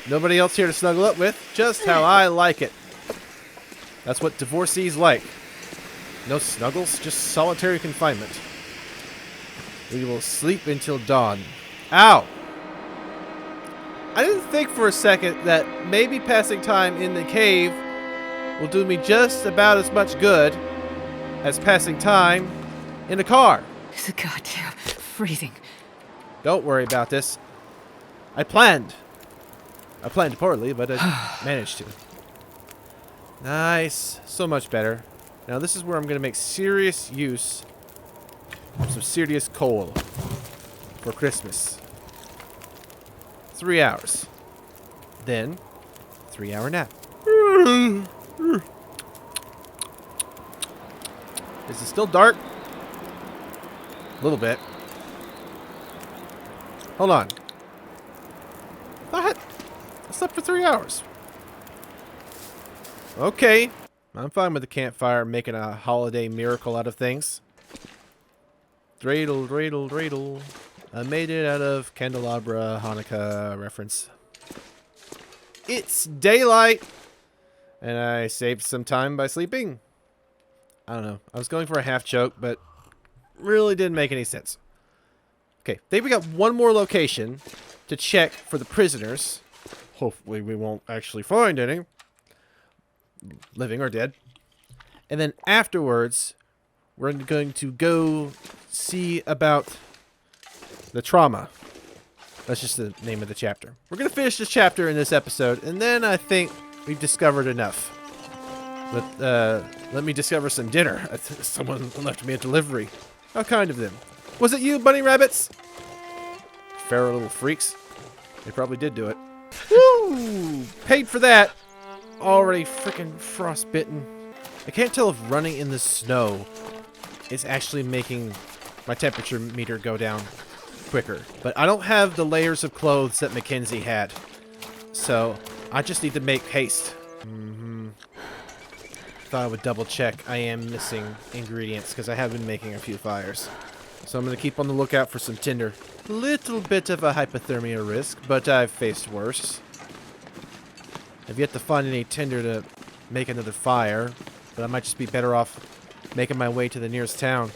Speaker 1: Nobody else here to snuggle up with, just how I like it. That's what divorcees like. No snuggles, just solitary confinement. We will sleep until dawn. Ow! I didn't think for a second that maybe passing time in the cave will do me just about as much good as passing time in a car.
Speaker 3: It's a goddamn freezing.
Speaker 1: Don't worry about this. I planned poorly, but I managed to. Nice. So much better. Now this is where I'm going to make serious use of some serious coal for Christmas. 3 hours. Then, 3-hour nap. Is it still dark? A little bit. Hold on. I slept for 3 hours. Okay. I'm fine with the campfire making a holiday miracle out of things. Dreidel, dreidel, dreidel. I made it out of candelabra Hanukkah reference. It's daylight! And I saved some time by sleeping. I don't know. I was going for a half joke, but really didn't make any sense. Okay, I think we got one more location to check for the prisoners. Hopefully we won't actually find any. Living or dead. And then afterwards, we're going to go see about the trauma. That's just the name of the chapter. We're going to finish this chapter in this episode, and then I think we've discovered enough. Let me discover some dinner. Someone left me a delivery. How kind of them. Was it you, bunny rabbits? Feral little freaks. They probably did do it. Woo! Paid for that. Already freaking frostbitten. I can't tell if running in the snow is actually making my temperature meter go down quicker. But I don't have the layers of clothes that Mackenzie had. So I just need to make haste. Thought I would double check. I am missing ingredients because I have been making a few fires. So I'm going to keep on the lookout for some tinder. Little bit of a hypothermia risk, but I've faced worse. I've yet to find any tinder to make another fire, but I might just be better off making my way to the nearest town.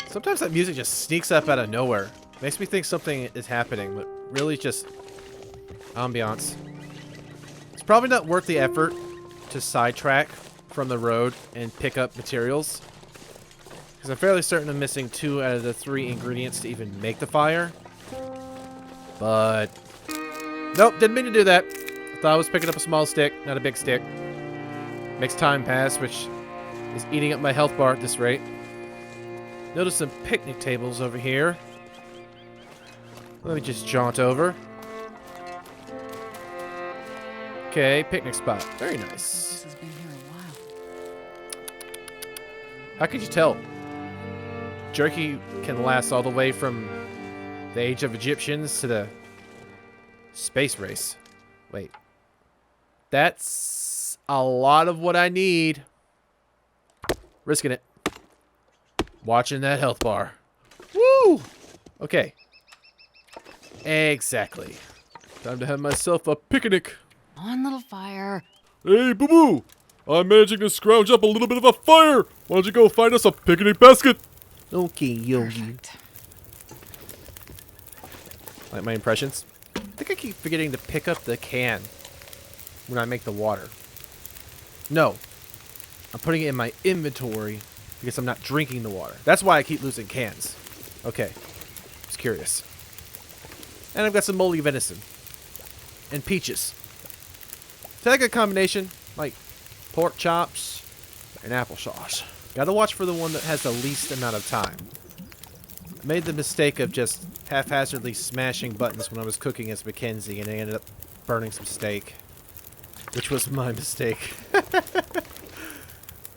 Speaker 1: Sometimes that music just sneaks up out of nowhere. Makes me think something is happening, but really just ambiance. It's probably not worth the effort to sidetrack from the road and pick up materials, because I'm fairly certain I'm missing 2 out of the 3 ingredients to even make the fire. But nope, didn't mean to do that. I thought I was picking up a small stick, not a big stick. Makes time pass, which is eating up my health bar at this rate. Notice some picnic tables over here. Let me just jaunt over. Okay, picnic spot. Very nice.
Speaker 3: This has been here a while.
Speaker 1: How could you tell? Jerky can last all the way from the age of Egyptians to the space race. Wait. That's a lot of what I need. Risking it. Watching that health bar. Woo! Okay. Exactly. Time to have myself a picnic.
Speaker 3: On, little fire.
Speaker 10: Hey, boo-boo! I'm managing to scrounge up a little bit of a fire. Why don't you go find us a picnic basket?
Speaker 1: Okay, Yogi.
Speaker 3: Perfect.
Speaker 1: Like my impressions? I think I keep forgetting to pick up the can when I make the water. No. I'm putting it in my inventory because I'm not drinking the water. That's why I keep losing cans. Okay. Just curious. And I've got some moldy venison. And peaches. Is that a good combination? Like pork chops and applesauce. Gotta watch for the one that has the least amount of time. I made the mistake of just haphazardly smashing buttons when I was cooking as Mackenzie, and I ended up burning some steak. which was my mistake.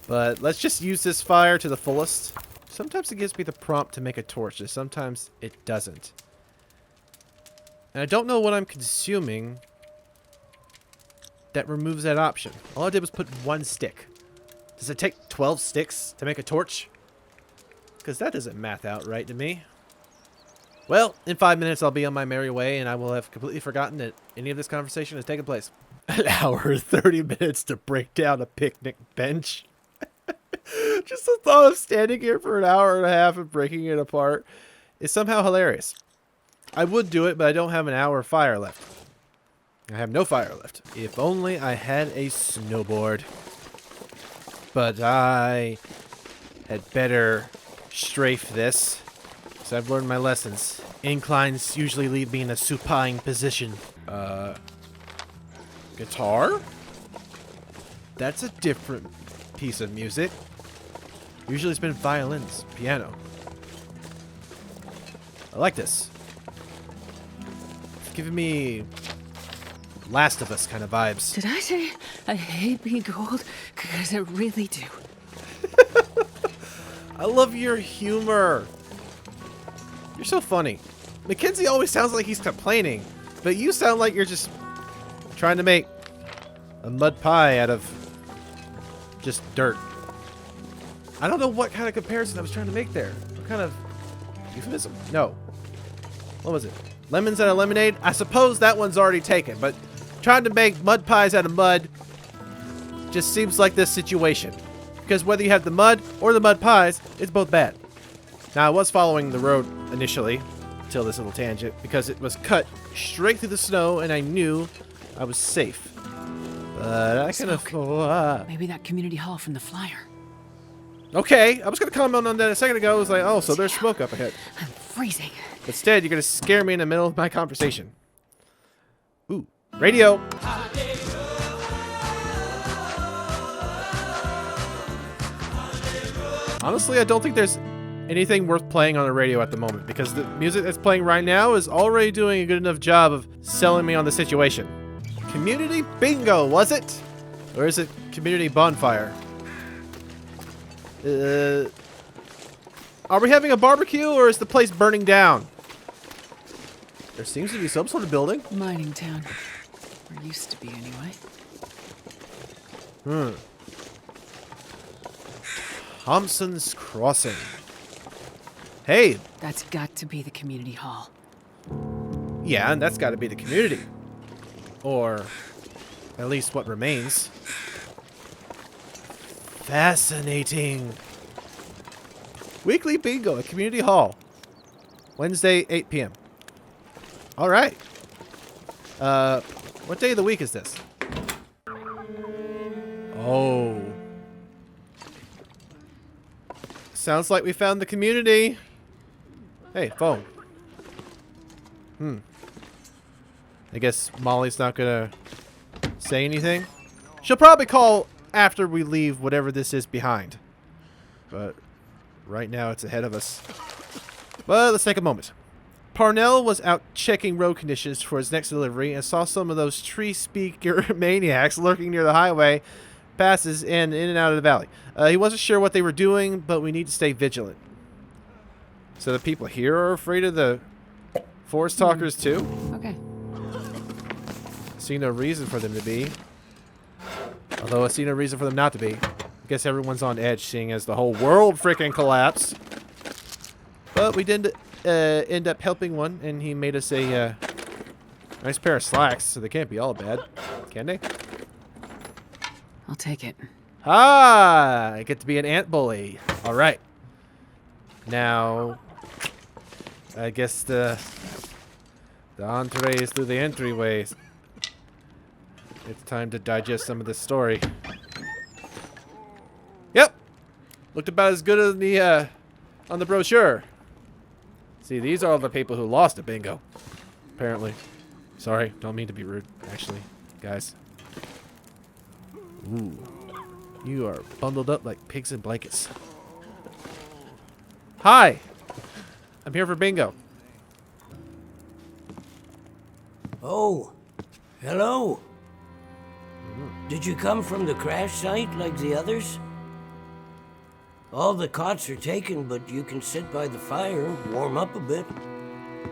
Speaker 1: But let's just use this fire to the fullest. Sometimes it gives me the prompt to make a torch, and sometimes it doesn't. And I don't know what I'm consuming that removes that option. All I did was put 1 stick. Does it take 12 sticks to make a torch? Because that doesn't math out right to me. Well, in 5 minutes I'll be on my merry way, and I will have completely forgotten that any of this conversation has taken place. An hour and 30 minutes to break down a picnic bench. Just the thought of standing here for an hour and a half and breaking it apart is somehow hilarious. I would do it, but I don't have an hour of fire left. I have no fire left. If only I had a snowboard. But I had better strafe this, because I've learned my lessons. Inclines usually leave me in a supine position. Guitar? That's a different piece of music. Usually it's been violins, piano. I like this. It's giving me Last of Us kind of vibes.
Speaker 3: Did I say I hate being cold? Because I really do.
Speaker 1: I love your humor. You're so funny. Mackenzie always sounds like he's complaining, but you sound like you're just trying to make a mud pie out of just dirt. I don't know what kind of comparison I was trying to make there. What kind of euphemism? No. What was it? Lemons out of lemonade? I suppose that one's already taken, but trying to make mud pies out of mud just seems like this situation. Because whether you have the mud or the mud pies, it's both bad. Now, I was following the road initially, until this little tangent, because it was cut straight through the snow, and I knew I was safe. But I can afford...
Speaker 3: Maybe that community hall from the flyer.
Speaker 1: Okay, I was going to comment on that a second ago. I was like, oh, so there's smoke up ahead.
Speaker 3: I'm freezing.
Speaker 1: Instead, you're going to scare me in the middle of my conversation. Ooh, radio. Honestly, I don't think there's anything worth playing on the radio at the moment, because the music that's playing right now is already doing a good enough job of selling me on the situation. Community bingo, was it? Or is it community bonfire? Are we having a barbecue, or is the place burning down? There seems to be some sort of building.
Speaker 3: Mining town. Or used to be, anyway.
Speaker 1: Thompson's Crossing. Hey.
Speaker 3: That's got to be the community hall.
Speaker 1: Yeah, and that's got to be the community. Or at least what remains. Fascinating. Weekly bingo at Community Hall. Wednesday, 8 p.m. All right. What day of the week is this? Oh. Sounds like we found the community. Hey, phone. I guess Molly's not gonna say anything. She'll probably call after we leave whatever this is behind. But right now it's ahead of us. Well, let's take a moment. Parnell was out checking road conditions for his next delivery and saw some of those tree speaker maniacs lurking near the highway passes in and out of the valley. He wasn't sure what they were doing, but we need to stay vigilant. So the people here are afraid of the forest talkers too?
Speaker 3: Okay.
Speaker 1: See no reason for them to be. Although I see no reason for them not to be. I guess everyone's on edge, seeing as the whole world freaking collapsed. But we did end up helping one, and he made us a nice pair of slacks, so they can't be all bad, can they?
Speaker 3: I'll take it.
Speaker 1: Ah! I get to be an ant bully. All right. Now, I guess the entree is through the entryways. It's time to digest some of this story. Yep. Looked about as good as the on the brochure. See, these are all the people who lost at bingo. Apparently. Sorry, don't mean to be rude, actually, guys. Ooh. You are bundled up like pigs in blankets. Hi. I'm here for bingo.
Speaker 11: Oh. Hello. Did you come from the crash site like the others? All the cots are taken, but you can sit by the fire and warm up a bit.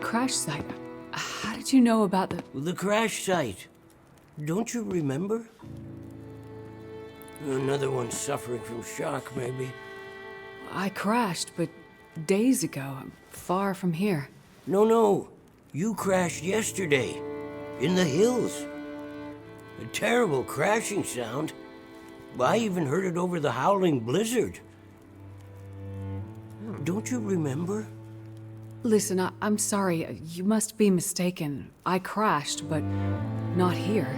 Speaker 3: Crash site? How did you know about
Speaker 11: The crash site. Don't you remember? Another one suffering from shock, maybe.
Speaker 3: I crashed, but days ago, far from here.
Speaker 11: No. You crashed yesterday. In the hills. A terrible crashing sound. I even heard it over the howling blizzard. Don't you remember?
Speaker 3: Listen, I'm sorry. You must be mistaken. I crashed, but not here.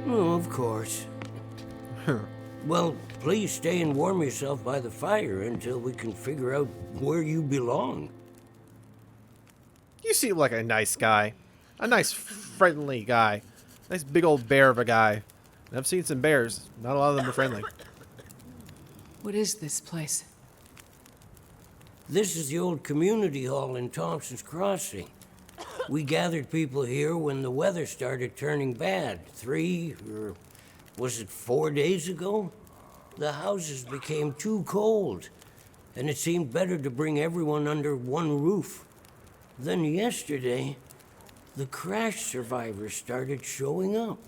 Speaker 11: Oh, of course. Well, please stay and warm yourself by the fire until we can figure out where you belong.
Speaker 1: You seem like a nice guy. A nice, friendly guy. Nice big old bear of a guy. I've seen some bears. Not a lot of them are friendly.
Speaker 3: What is this place?
Speaker 11: This is the old community hall in Thompson's Crossing. We gathered people here when the weather started turning bad. 4 days ago? The houses became too cold, and it seemed better to bring everyone under one roof. Then yesterday, the crash survivors started showing up.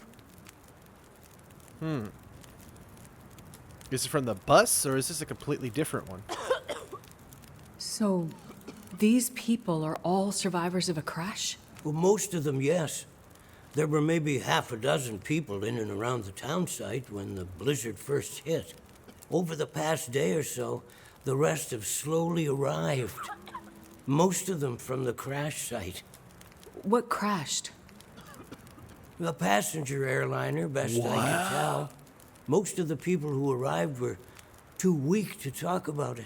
Speaker 1: Is it from the bus, or is this a completely different one?
Speaker 3: So, these people are all survivors of a crash?
Speaker 11: Well, most of them, yes. There were maybe half a dozen people in and around the town site when the blizzard first hit. Over the past day or so, the rest have slowly arrived. Most of them from the crash site.
Speaker 3: What crashed?
Speaker 11: A passenger airliner, best I can tell. Most of the people who arrived were too weak to talk about it.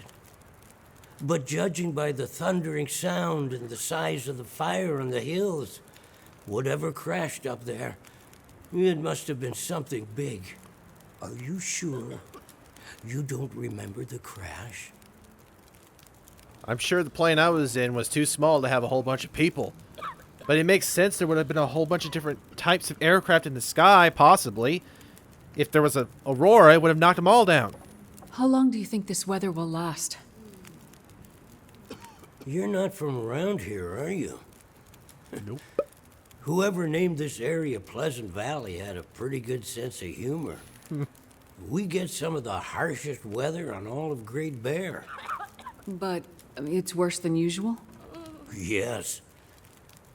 Speaker 11: But judging by the thundering sound and the size of the fire on the hills, whatever crashed up there, it must have been something big. Are you sure you don't remember the crash?
Speaker 1: I'm sure the plane I was in was too small to have a whole bunch of people. But it makes sense there would have been a whole bunch of different types of aircraft in the sky, possibly. If there was an aurora, it would have knocked them all down.
Speaker 3: How long do you think this weather will last?
Speaker 11: You're not from around here, are you?
Speaker 1: Nope.
Speaker 11: Whoever named this area Pleasant Valley had a pretty good sense of humor. We get some of the harshest weather on all of Great Bear.
Speaker 3: But it's worse than usual?
Speaker 11: Yes.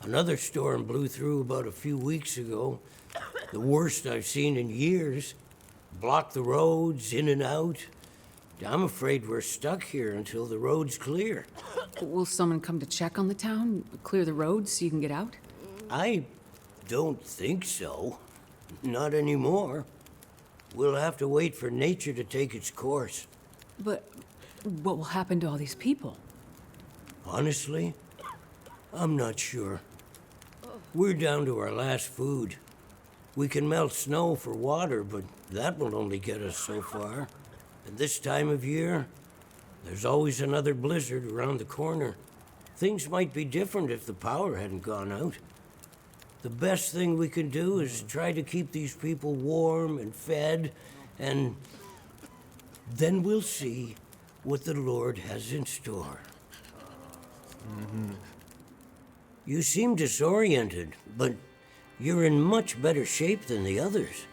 Speaker 11: Another storm blew through about a few weeks ago. The worst I've seen in years. Blocked the roads, in and out. I'm afraid we're stuck here until the road's clear.
Speaker 3: Will someone come to check on the town? Clear the roads so you can get out?
Speaker 11: I don't think so. Not anymore. We'll have to wait for nature to take its course.
Speaker 3: But what will happen to all these people?
Speaker 11: Honestly, I'm not sure. We're down to our last food. We can melt snow for water, but that will only get us so far. And this time of year, there's always another blizzard around the corner. Things might be different if the power hadn't gone out. The best thing we can do is try to keep these people warm and fed, and then we'll see what the Lord has in store. You seem disoriented, but you're in much better shape than the others.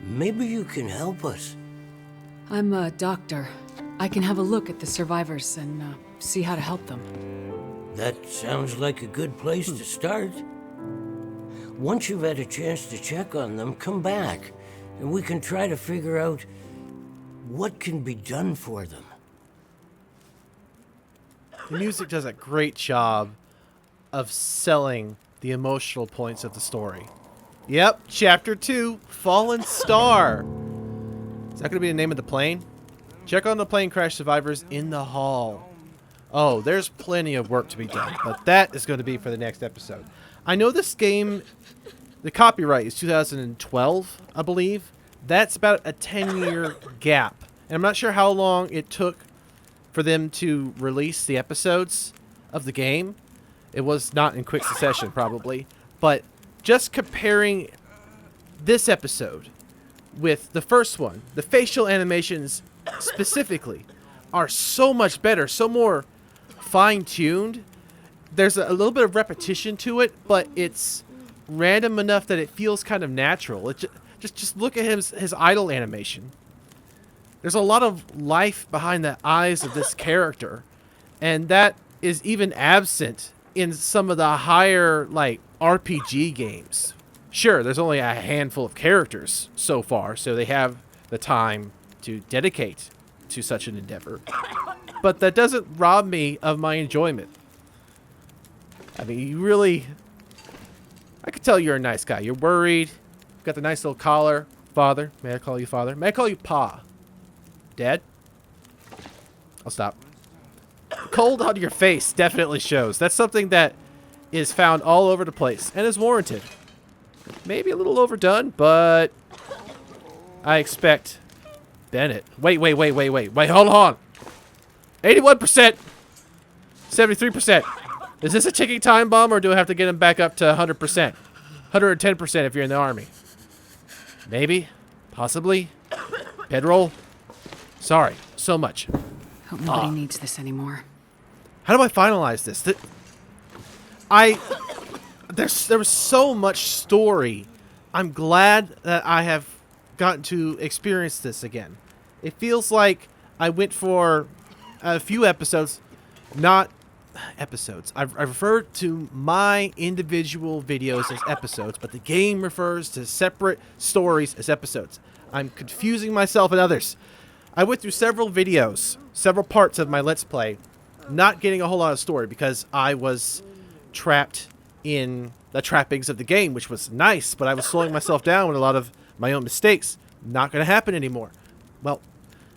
Speaker 11: Maybe you can help us.
Speaker 3: I'm a doctor. I can have a look at the survivors and see how to help them.
Speaker 11: That sounds like a good place to start. Once you've had a chance to check on them, come back, and we can try to figure out what can be done for them.
Speaker 1: The music does a great job of selling the emotional points of the story. Yep, Chapter 2, Fallen Star. Is that going to be the name of the plane? Check on the plane crash survivors in the hall. Oh, there's plenty of work to be done, but that is going to be for the next episode. I know this game, the copyright is 2012, I believe. That's about a 10-year gap. And I'm not sure how long it took for them to release the episodes of the game. It was not in quick succession, probably. But just comparing this episode with the first one. The facial animations specifically are so much better, so more fine-tuned. There's a little bit of repetition to it, but it's random enough that it feels kind of natural. It just look at his idle animation. There's a lot of life behind the eyes of this character, and that is even absent in some of the higher, like, RPG games. Sure, there's only a handful of characters so far, so they have the time to dedicate to such an endeavor. But that doesn't rob me of my enjoyment. I mean, you really... I could tell you're a nice guy. You're worried. You've got the nice little collar. Father. May I call you father? May I call you Pa? Dad? I'll stop. Cold on your face definitely shows. That's something that is found all over the place and is warranted. Maybe a little overdone, but I expect Bennett. Wait, hold on. 81%. 73%. Is this a ticking time bomb, or do I have to get him back up to 100%? 110% if you're in the army. Maybe. Possibly. Bedroll. Sorry. So much.
Speaker 3: Hope nobody needs this anymore.
Speaker 1: How do I finalize this? There was so much story. I'm glad that I have gotten to experience this again. It feels like I went for a few episodes, not episodes. I refer to my individual videos as episodes, but the game refers to separate stories as episodes. I'm confusing myself and others. I went through several videos, several parts of my Let's Play, not getting a whole lot of story because I was trapped in the trappings of the game, which was nice, but I was slowing myself down with a lot of my own mistakes. Not going to happen anymore. Well,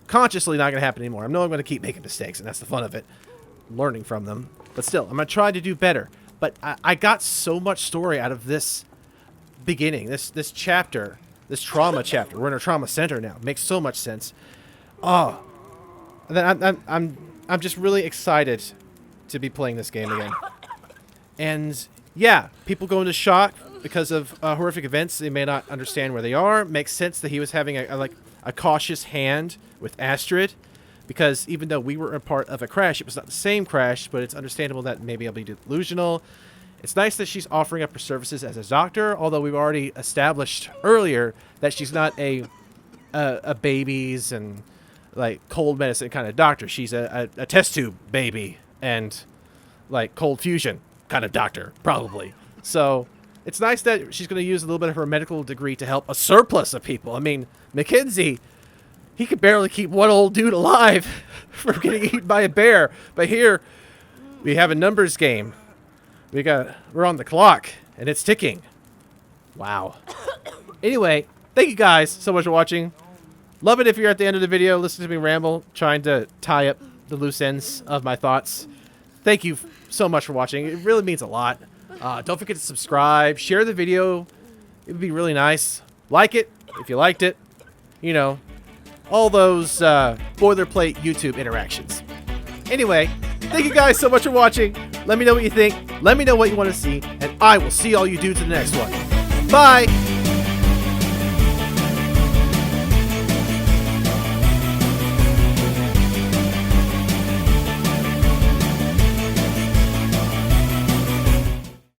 Speaker 1: consciously not going to happen anymore. I know I'm going to keep making mistakes, and that's the fun of it. Learning from them. But still, I'm going to try to do better. But I got so much story out of this beginning, this chapter, this trauma chapter. We're in a trauma center now. It makes so much sense. Oh, and then I'm just really excited to be playing this game again. And yeah, people go into shock because of horrific events. They may not understand where they are. Makes sense that he was having a cautious hand with Astrid, because even though we were a part of a crash, it was not the same crash, but it's understandable that maybe I'll be delusional. It's nice that she's offering up her services as a doctor, although we've already established earlier that she's not a babies and like cold medicine kind of doctor. She's a test tube baby and like cold fusion kind of doctor, probably. So it's nice that she's going to use a little bit of her medical degree to help a surplus of people. I mean, Mackenzie, he could barely keep one old dude alive from getting eaten by a bear. But here, we have a numbers game. We're on the clock, and it's ticking. Wow. Anyway, thank you guys so much for watching. Love it if you're at the end of the video, listen to me ramble, trying to tie up the loose ends of my thoughts. Thank you so much for watching. It really means a lot. Don't forget to subscribe, share the video. It would be really nice. Like it if you liked it. You know, all those boilerplate YouTube interactions. Anyway, thank you guys so much for watching. Let me know what you think. Let me know what you want to see. And I will see all you dudes in the next one. Bye!